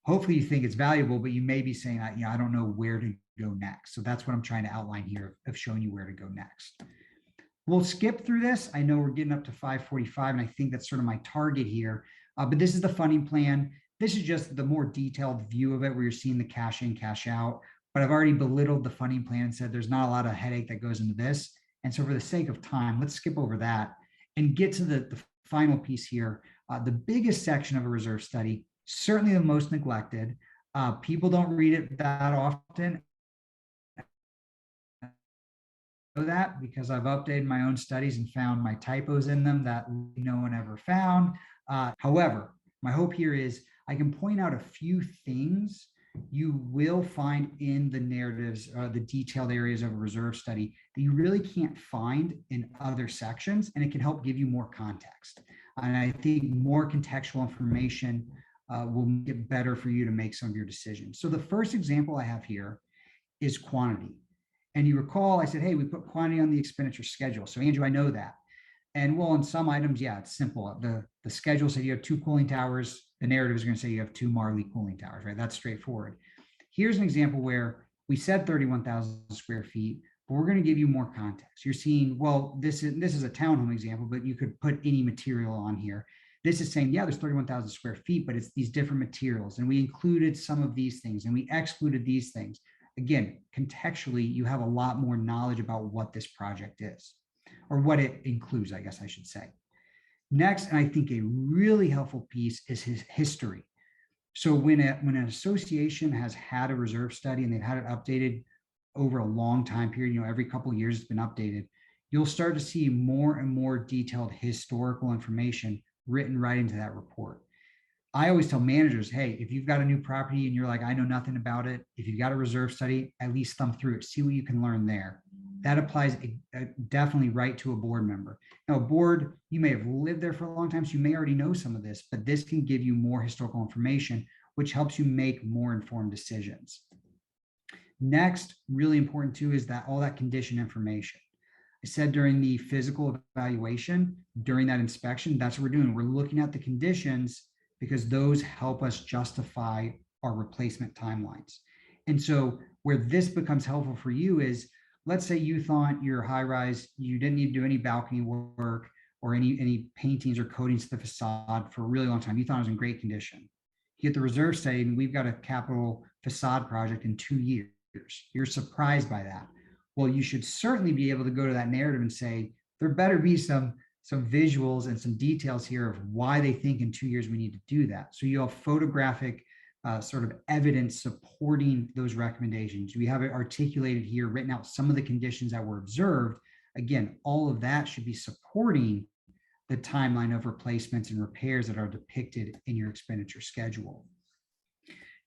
Hopefully you think it's valuable, but you may be saying, I don't know where to go next. So that's what I'm trying to outline here of showing you where to go next. We'll skip through this. I know we're getting up to 5:45, and I think that's sort of my target here. But this is the funding plan. This is just the more detailed view of it where you're seeing the cash in, cash out. But I've already belittled the funding plan and said there's not a lot of headache that goes into this. And so for the sake of time, let's skip over that and get to the final piece here. The biggest section of a reserve study, certainly the most neglected. People don't read it that often. That because I've updated my own studies and found my typos in them that no one ever found. However, my hope here is I can point out a few things you will find in the narratives, the detailed areas of a reserve study that you really can't find in other sections, and it can help give you more context. And I think more contextual information will make it better for you to make some of your decisions. So the first example I have here is quantity. And you recall, I said, hey, we put quantity on the expenditure schedule. So Andrew, I know that. And well, on some items, yeah, it's simple. The schedule said you have 2 cooling towers. The narrative is going to say you have 2 Marley cooling towers, right? That's straightforward. Here's an example where we said 31,000 square feet, but we're going to give you more context. You're seeing, well, this is a townhome example, but you could put any material on here. This is saying, yeah, there's 31,000 square feet, but it's these different materials. And we included some of these things and we excluded these things. Again, contextually, you have a lot more knowledge about what this project is, or what it includes, I guess I should say. Next, and I think a really helpful piece is his history. So when an association has had a reserve study and they've had it updated over a long time period, every couple of years it's been updated, you'll start to see more and more detailed historical information written right into that report. I always tell managers, hey, if you've got a new property and you're like, I know nothing about it, if you've got a reserve study, at least thumb through it, see what you can learn there. That applies definitely right to a board member. Now, a board, you may have lived there for a long time, so you may already know some of this, but this can give you more historical information, which helps you make more informed decisions. Next, really important too, is that all that condition information. I said during the physical evaluation, during that inspection, that's what we're doing. We're looking at the conditions because those help us justify our replacement timelines. And so where this becomes helpful for you is, let's say you thought your high rise, you didn't need to do any balcony work or any paintings or coatings to the facade for a really long time. You thought it was in great condition. You get the reserve study and we've got a capital facade project in 2 years. You're surprised by that. Well, you should certainly be able to go to that narrative and say, there better be some visuals and some details here of why they think in 2 years we need to do that. So you have photographic sort of evidence supporting those recommendations. We have it articulated here, written out some of the conditions that were observed. Again, all of that should be supporting the timeline of replacements and repairs that are depicted in your expenditure schedule.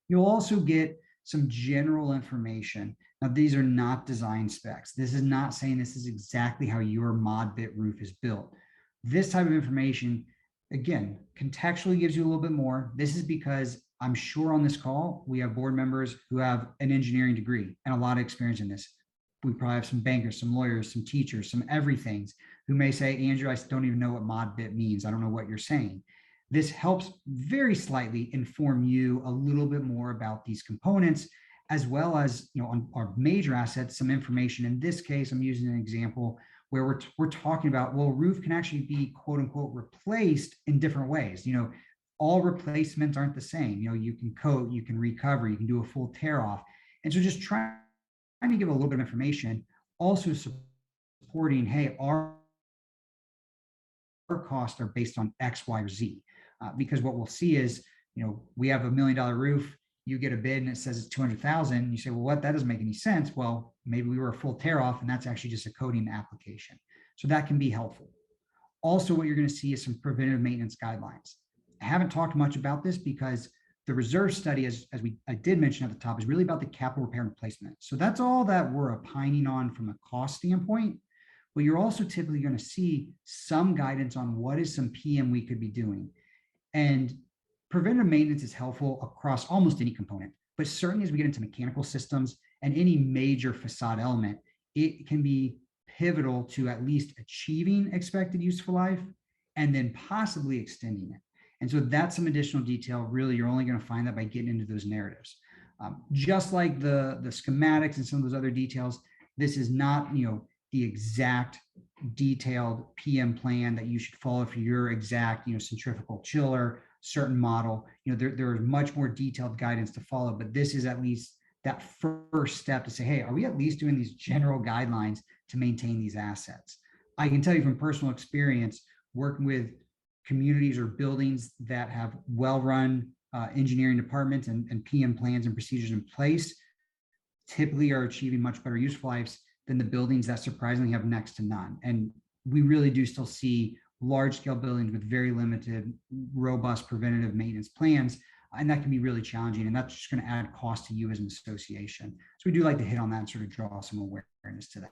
You'll also get some general information. Now, these are not design specs. This is not saying this is exactly how your mod bit roof is built. This type of information, again, contextually gives you a little bit more. This is because I'm sure on this call, we have board members who have an engineering degree and a lot of experience in this. We probably have some bankers, some lawyers, some teachers, some everythings who may say, Andrew, I don't even know what mod bit means. I don't know what you're saying. This helps very slightly inform you a little bit more about these components, as well as, on our major assets, some information. In this case, I'm using an example where we're talking about, well, roof can actually be quote unquote replaced in different ways. All replacements aren't the same. You can coat, you can recover, you can do a full tear off. And so just trying to give a little bit of information, also supporting, hey, our costs are based on X, Y, or Z. Because what we'll see is, we have $1 million roof, you get a bid and it says it's 200,000. You say, well, what? That doesn't make any sense. Well, maybe we were a full tear off and that's actually just a coating application. So that can be helpful. Also, what you're going to see is some preventative maintenance guidelines. I haven't talked much about this because the reserve study, as I did mention at the top, is really about the capital repair and replacement. So that's all that we're opining on from a cost standpoint. But you're also typically going to see some guidance on what is some PM we could be doing. And preventative maintenance is helpful across almost any component, but certainly as we get into mechanical systems and any major facade element, it can be pivotal to at least achieving expected useful life and then possibly extending it. And so that's some additional detail. Really, you're only going to find that by getting into those narratives. Just like the schematics and some of those other details, this is not, the exact detailed PM plan that you should follow for your exact, centrifugal chiller, certain model. There is much more detailed guidance to follow, but this is at least that first step to say, hey, are we at least doing these general guidelines to maintain these assets? I can tell you from personal experience, working with communities or buildings that have well-run engineering departments and PM plans and procedures in place, typically are achieving much better useful lives than the buildings that surprisingly have next to none. And we really do still see large-scale buildings with very limited, robust preventative maintenance plans, and that can be really challenging, and that's just going to add cost to you as an association. So we do like to hit on that and sort of draw some awareness to that.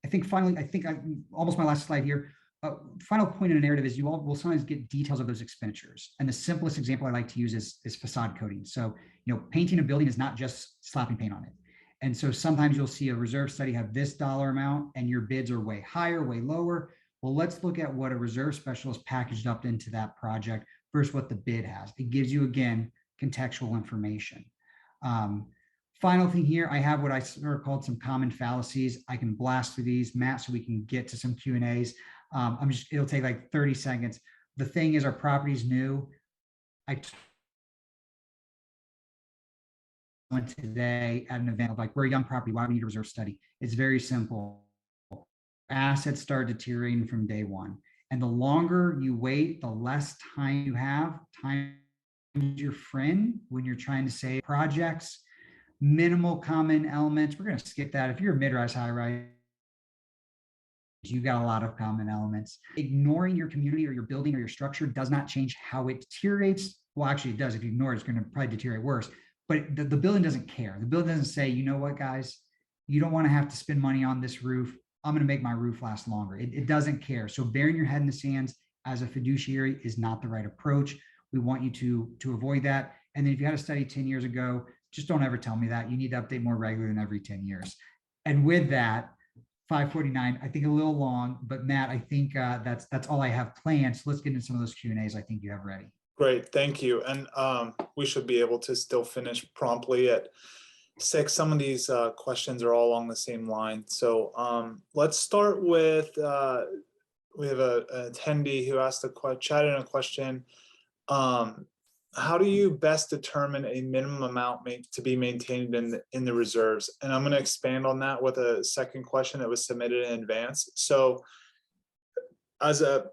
I think finally, almost my last slide here. Final point in a narrative is you all will sometimes get details of those expenditures. And the simplest example I like to use is facade coating. So, painting a building is not just slapping paint on it. And so sometimes you'll see a reserve study have this dollar amount and your bids are way higher, way lower. Well, let's look at what a reserve specialist packaged up into that project versus what the bid has. It gives you, again, contextual information. Final thing here, I have what I sort of called some common fallacies. I can blast through these, Matt, so we can get to some Q&As. It'll take like 30 seconds. The thing is, our property's new. I went today at an event of like, we're a young property, why do we need a reserve study? It's very simple. Assets start deteriorating from day one. And the longer you wait, the less time you have. Time is your friend when you're trying to save projects. Minimal common elements. We're going to skip that. If you're a mid-rise, high-rise, you got a lot of common elements. Ignoring your community or your building or your structure does not change how it deteriorates. Well, actually, it does. If you ignore it, it's going to probably deteriorate worse. But the building doesn't care. The building doesn't say, you know what, guys, you don't want to have to spend money on this roof. I'm going to make my roof last longer. It doesn't care. So burying your head in the sands as a fiduciary is not the right approach. We want you to avoid that. And then if you had a study 10 years ago, just don't ever tell me that. You need to update more regularly than every 10 years. And with that, 5:49, I think a little long, but Matt, I think that's all I have planned. So let's get into some of those Q&As I think you have ready. Great, thank you. And we should be able to still finish promptly at 6. Some of these questions are all along the same line. So let's start with, we have an attendee who asked chatted in a question. How do you best determine a minimum amount to be maintained in the reserves? And I'm going to expand on that with a second question that was submitted in advance. So as a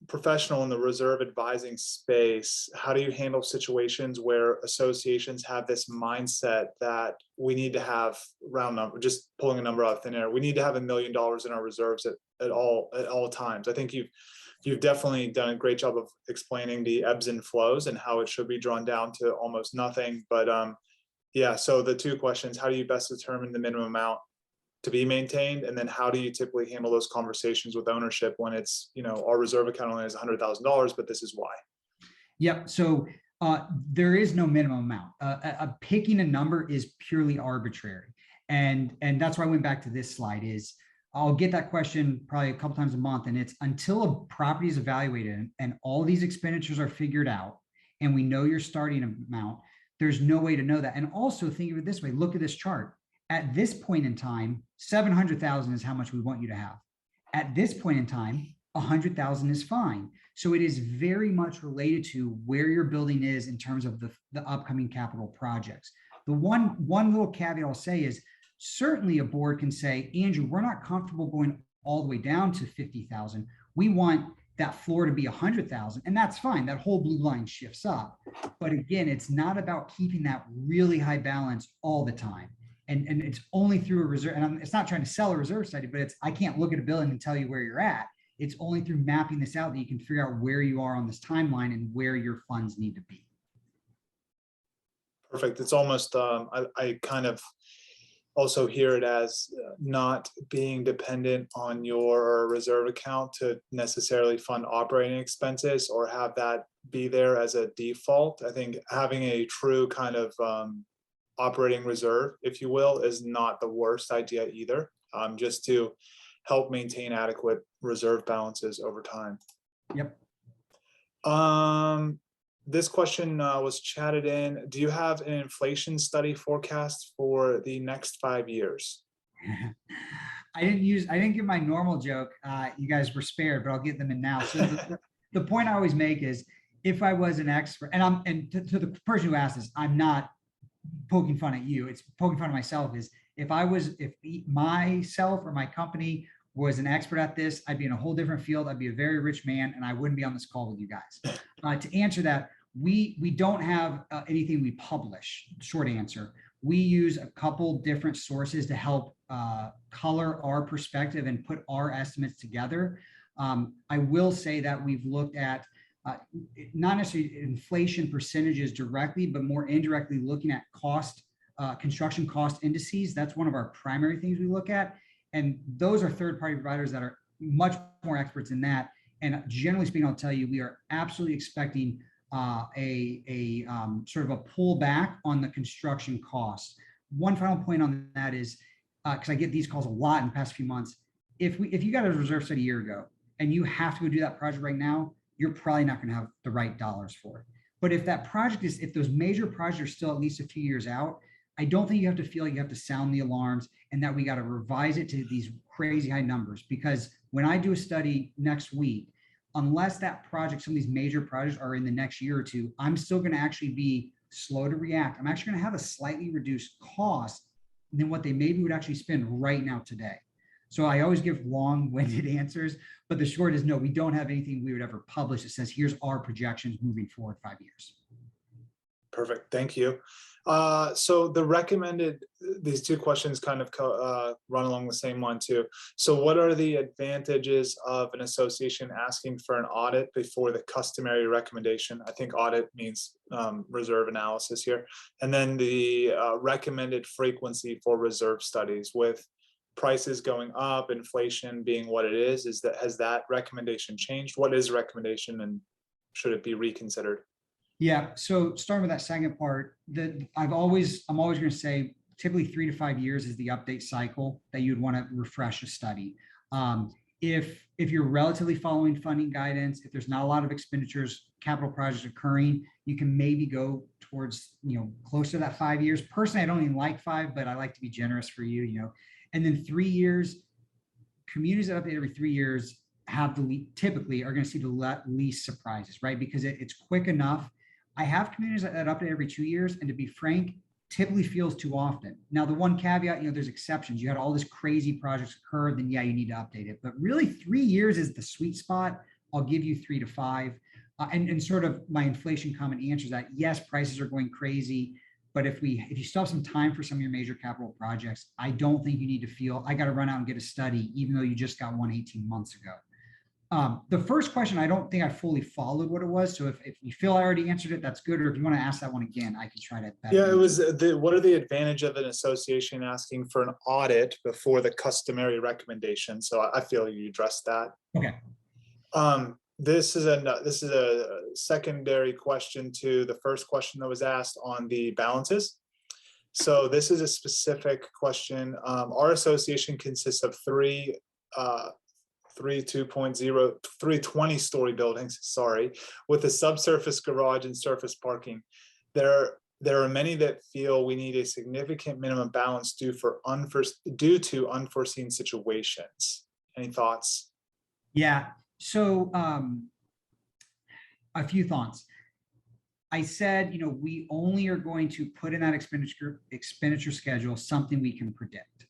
professional in the reserve advising space, how do you handle situations where associations have this mindset that we need to have, round number, just pulling a number out of thin air, we need to have $1 million in our reserves at all times? I think you've definitely done a great job of explaining the ebbs and flows and how it should be drawn down to almost nothing. But yeah, so the two questions: how do you best determine the minimum amount to be maintained, and then how do you typically handle those conversations with ownership when it's, our reserve account only has $100,000, but this is why? Yep. So there is no minimum amount. Picking a number is purely arbitrary, and that's why I went back to this slide. Is I'll get that question probably a couple times a month, and it's until a property is evaluated and all these expenditures are figured out and we know your starting amount, there's no way to know that. And also think of it this way: look at this chart. At this point in time, 700,000 is how much we want you to have. At this point in time, 100,000 is fine. So it is very much related to where your building is in terms of the upcoming capital projects. The one little caveat I'll say is, certainly a board can say, Andrew, we're not comfortable going all the way down to 50,000. We want that floor to be 100,000, and that's fine. That whole blue line shifts up. But again, it's not about keeping that really high balance all the time. And it's only through a reserve, and it's not trying to sell a reserve study, but I can't look at a building and tell you where you're at. It's only through mapping this out that you can figure out where you are on this timeline and where your funds need to be. Perfect. It's almost, I kind of also hear it as not being dependent on your reserve account to necessarily fund operating expenses or have that be there as a default. I think having a true kind of operating reserve, if you will, is not the worst idea either, just to help maintain adequate reserve balances over time. Yep. This question was chatted in. Do you have an inflation study forecast for the next 5 years? I didn't give my normal joke. You guys were spared, but I'll get them in now. So the point I always make is, if I was an expert, and to the person who asked this, I'm not poking fun at you, it's poking fun at myself, is if myself or my company was an expert at this, I'd be in a whole different field. I'd be a very rich man, and I wouldn't be on this call with you guys. To answer that, we don't have anything we publish. Short answer. We use a couple different sources to help color our perspective and put our estimates together. I will say that we've looked at not necessarily inflation percentages directly, but more indirectly looking at construction cost indices. That's one of our primary things we look at. And those are third-party providers that are much more experts in that. And generally speaking, I'll tell you, we are absolutely expecting sort of a pullback on the construction costs. One final point on that is, because I get these calls a lot in the past few months, if you got a reserve study a year ago and you have to go do that project right now, you're probably not going to have the right dollars for it. But if that project is, if those major projects are still at least a few years out, I don't think you have to feel like you have to sound the alarms and that we got to revise it to these crazy high numbers. Because when I do a study next week, unless that project, some of these major projects are in the next year or two, I'm still going to actually be slow to react. I'm actually going to have a slightly reduced cost than what they maybe would actually spend right now today. So I always give long-winded answers, but the short is no, we don't have anything we would ever publish that says, here's our projections moving forward 5 years. Perfect, thank you. So the recommended, these two questions kind of run along the same one too. So what are the advantages of an association asking for an audit before the customary recommendation? I think audit means reserve analysis here. And then the recommended frequency for reserve studies with prices going up, inflation being what it is that, has that recommendation changed? What is recommendation and should it be reconsidered? Yeah, so starting with that second part, I'm always going to say typically 3 to 5 years is the update cycle that you'd want to refresh a study. If you're relatively following funding guidance, if there's not a lot of expenditures, capital projects occurring, you can maybe go towards, close to that 5 years. Personally, I don't even like 5, but I like to be generous for you, and then 3 years, communities that update every 3 years have typically are going to see the least surprises, right? Because it's quick enough. I have communities that update every 2 years, and to be frank, typically feels too often. Now, the one caveat, there's exceptions. You had all this crazy projects occur, then yeah, you need to update it. But really, 3 years is the sweet spot. I'll give you 3 to 5. And sort of my inflation comment answers that. Yes, prices are going crazy, but if you still have some time for some of your major capital projects, I don't think you need to feel I got to run out and get a study, even though you just got one 18 months ago. The first question, I don't think I fully followed what it was. So if you feel I already answered it, that's good. Or if you want to ask that one again, I can try to. Yeah, it was what are the advantages of an association asking for an audit before the customary recommendation? So I feel you addressed that. Okay. This is a secondary question to the first question that was asked on the balances. So this is a specific question. Our association consists of three 20-story buildings, with a subsurface garage and surface parking. There are many that feel we need a significant minimum balance due to unforeseen situations. Any thoughts? Yeah, so a few thoughts. I said, we only are going to put in that expenditure schedule something we can predict.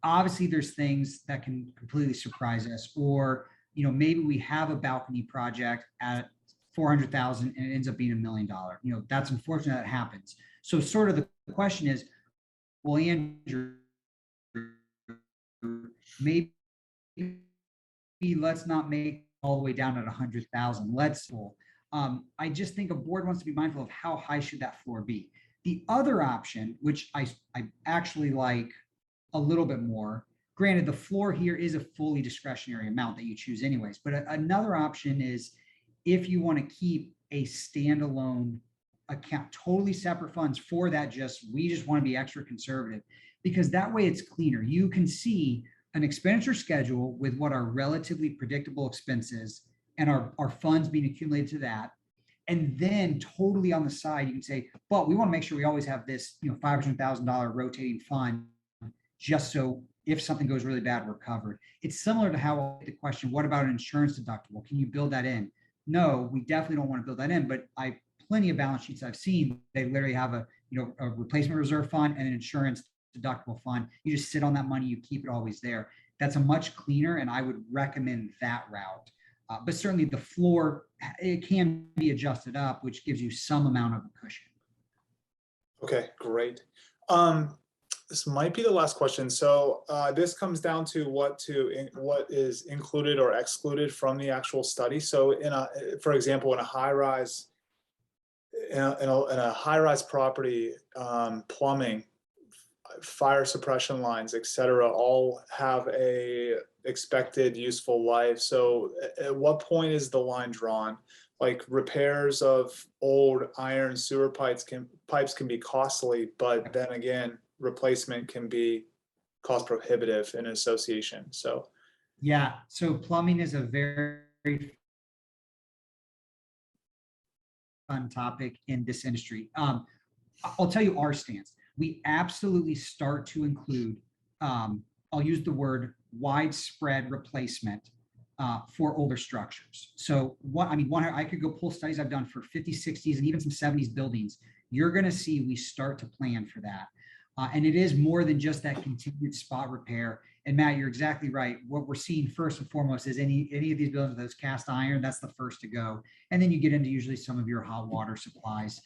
Obviously, there's things that can completely surprise us, or maybe we have a balcony project at $400,000 and it ends up being $1 million. That's unfortunate that happens. So sort of the question is, well, Andrew, maybe let's not make all the way down at 100,000. I just think a board wants to be mindful of how high should that floor be. The other option, which I actually like a little bit more, granted, the floor here is a fully discretionary amount that you choose anyways, but another option is if you want to keep a standalone account, totally separate funds for that, we just want to be extra conservative, because that way it's cleaner. You can see an expenditure schedule with what are relatively predictable expenses and our funds being accumulated to that. And then totally on the side, you can say, but we want to make sure we always have this, $500,000 rotating fund, just so if something goes really bad, we're covered. It's similar to how the question, what about an insurance deductible? Can you build that in? No, we definitely don't want to build that in, but plenty of balance sheets I've seen, they literally have a replacement reserve fund and an insurance deductible fund. You just sit on that money, you keep it always there. That's a much cleaner, and I would recommend that route. But certainly the floor, it can be adjusted up, which gives you some amount of a cushion. Okay, great. This might be the last question. So this comes down to what is included or excluded from the actual study. So for example, in a high-rise property, plumbing, fire suppression lines, et cetera, all have a expected useful life. So at what point is the line drawn? Like repairs of old iron sewer pipes can be costly, but then again, replacement can be cost prohibitive in association. So Yeah, so plumbing is a very fun topic in this industry. I'll tell you our stance. We absolutely start to include, I'll use the word widespread replacement for older structures. So I could go pull studies I've done for 50s, 60s, and even some 70s buildings. You're going to see we start to plan for that. And it is more than just that continued spot repair. And Matt, you're exactly right. What we're seeing first and foremost is any of these buildings, those cast iron, that's the first to go. And then you get into usually some of your hot water supplies.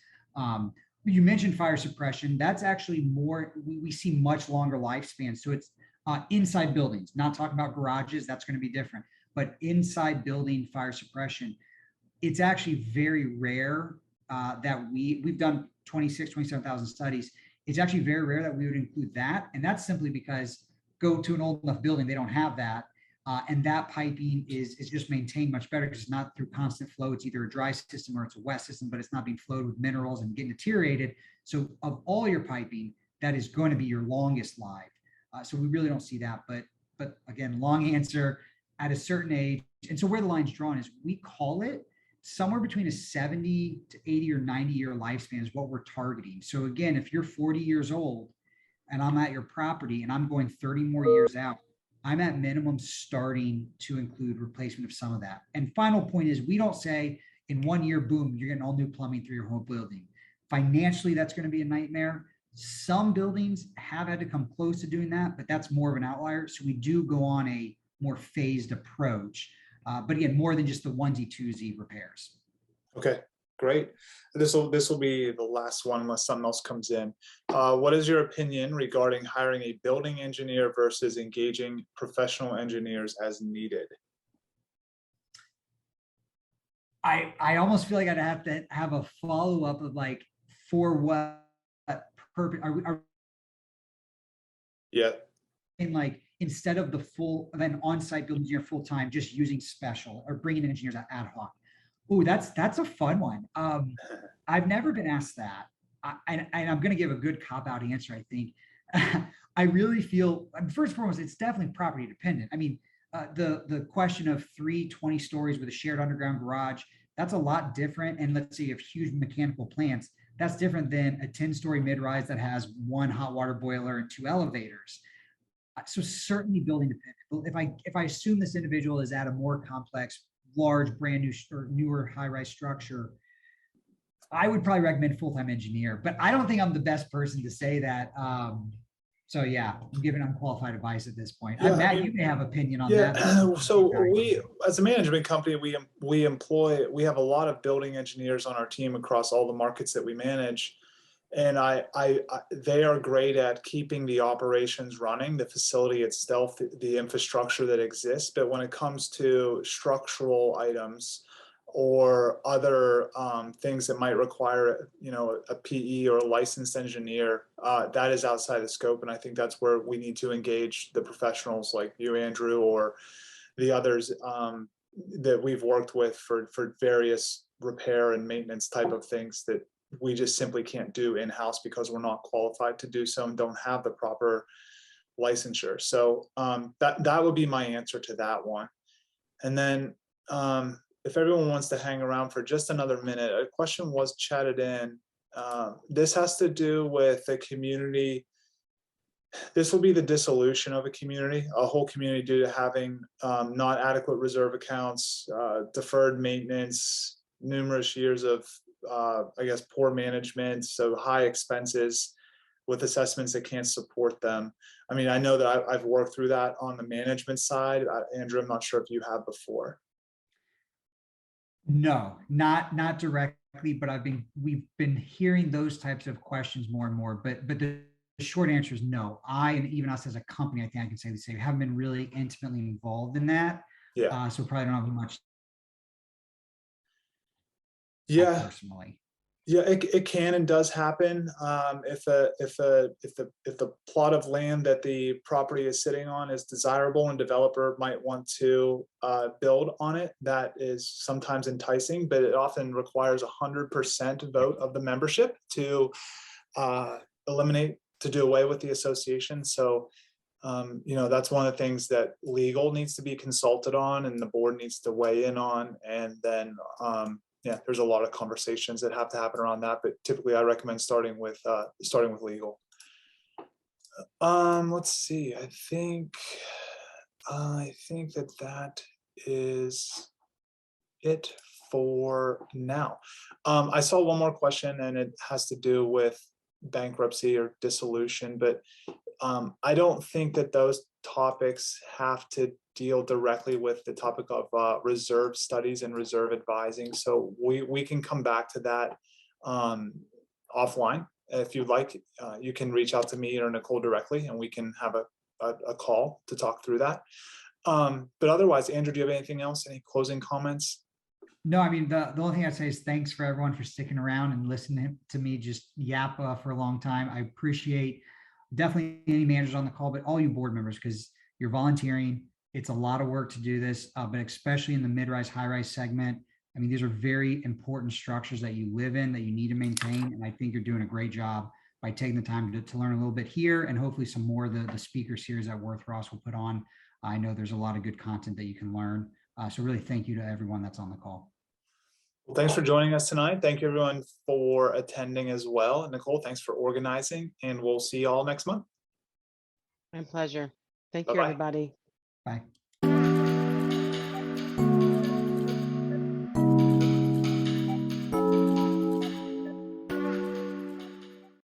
You mentioned fire suppression. That's actually more, we see much longer lifespans. So it's inside buildings, not talking about garages, that's going to be different. But inside building fire suppression, it's actually very rare that we've done 27,000 studies. It's actually very rare that we would include that. And that's simply because go to an old enough building, they don't have that. And that piping is just maintained much better because it's not through constant flow. It's either a dry system or it's a wet system, but it's not being flowed with minerals and getting deteriorated. So of all your piping, that is going to be your longest life. So we really don't see that. But again, long answer, at a certain age. And so where the line's drawn is we call it somewhere between a 70 to 80 or 90 year lifespan is what we're targeting. So again, if you're 40 years old and I'm at your property and I'm going 30 more years out, I'm at minimum starting to include replacement of some of that. And final point is we don't say in 1 year, boom, you're getting all new plumbing through your whole building. Financially, that's going to be a nightmare. Some buildings have had to come close to doing that, but that's more of an outlier. So we do go on a more phased approach. But again, more than just the onesie, twosie repairs. okay, great. This will be the last one unless something else comes in. What is your opinion regarding hiring a building engineer versus engaging professional engineers as needed? I almost feel like I'd have to have a follow-up of like, for what purpose are Yeah. in, like, instead of the full then on-site building engineer full-time, just using special or bringing in engineers ad hoc. Oh, that's a fun one. I've never been asked that. And I'm going to give a good cop-out answer, I think. I really feel, first and foremost, it's definitely property dependent. I mean, the question of 20 stories with a shared underground garage, that's a lot different. And let's say you have huge mechanical plants, that's different than a 10-story mid-rise that has one hot water boiler and 2 elevators. So certainly building dependent. If I assume this individual is at a more complex, large, brand new or newer high-rise structure, I would probably recommend full-time engineer, but I don't think I'm the best person to say that. So yeah, I'm giving unqualified advice at this point. Yeah, Matt, you may have opinion on yeah, that. so we, as a management company, we have a lot of building engineers on our team across all the markets that we manage. And they are great at keeping the operations running, the facility itself, the infrastructure that exists. But when it comes to structural items or other things that might require, a PE or a licensed engineer, that is outside the scope. And I think that's where we need to engage the professionals like you, Andrew, or the others that we've worked with for various repair and maintenance type of things that we just simply can't do in-house because we're not qualified to do so and don't have the proper licensure. So that would be my answer to that one. And then if everyone wants to hang around for just another minute, a question was chatted in. This has to do with the community. This will be the dissolution of a whole community due to having not adequate reserve accounts, deferred maintenance, numerous years of I guess poor management, so high expenses with assessments that can't support them. I mean, I know that I've worked through that on the management side. Andrew, I'm not sure if you have before. No, not directly, but we've been hearing those types of questions more and more. But the short answer is no. And even us as a company, I think I can say the same. We haven't been really intimately involved in that. Yeah. So probably don't have much. Yeah. Personally. Yeah, it can and does happen. If the plot of land that the property is sitting on is desirable and developer might want to build on it, that is sometimes enticing, but it often requires 100% vote of the membership to do away with the association. So, that's one of the things that legal needs to be consulted on and the board needs to weigh in on. And then, yeah, there's a lot of conversations that have to happen around that, but typically I recommend starting with legal. Let's see. I think that is it for now. I saw one more question, and it has to do with bankruptcy or dissolution, but I don't think that those topics have to deal directly with the topic of reserve studies and reserve advising. So we can come back to that offline. If you'd like, you can reach out to me or Nicole directly, and we can have a call to talk through that. But otherwise, Andrew, do you have anything else? Any closing comments? No, I mean, the only thing I'd say is thanks for everyone for sticking around and listening to me just yap for a long time. I appreciate definitely any managers on the call, but all you board members, because you're volunteering. It's a lot of work to do this, but especially in the mid-rise, high-rise segment. I mean, these are very important structures that you live in, that you need to maintain. And I think you're doing a great job by taking the time to learn a little bit here, and hopefully some more of the speaker series that Worth Ross will put on. I know there's a lot of good content that you can learn. So really thank you to everyone that's on the call. Well, thanks for joining us tonight. Thank you everyone for attending as well. And Nicole, thanks for organizing, and we'll see you all next month. My pleasure. Thank you, Bye-bye. everybody. Bye.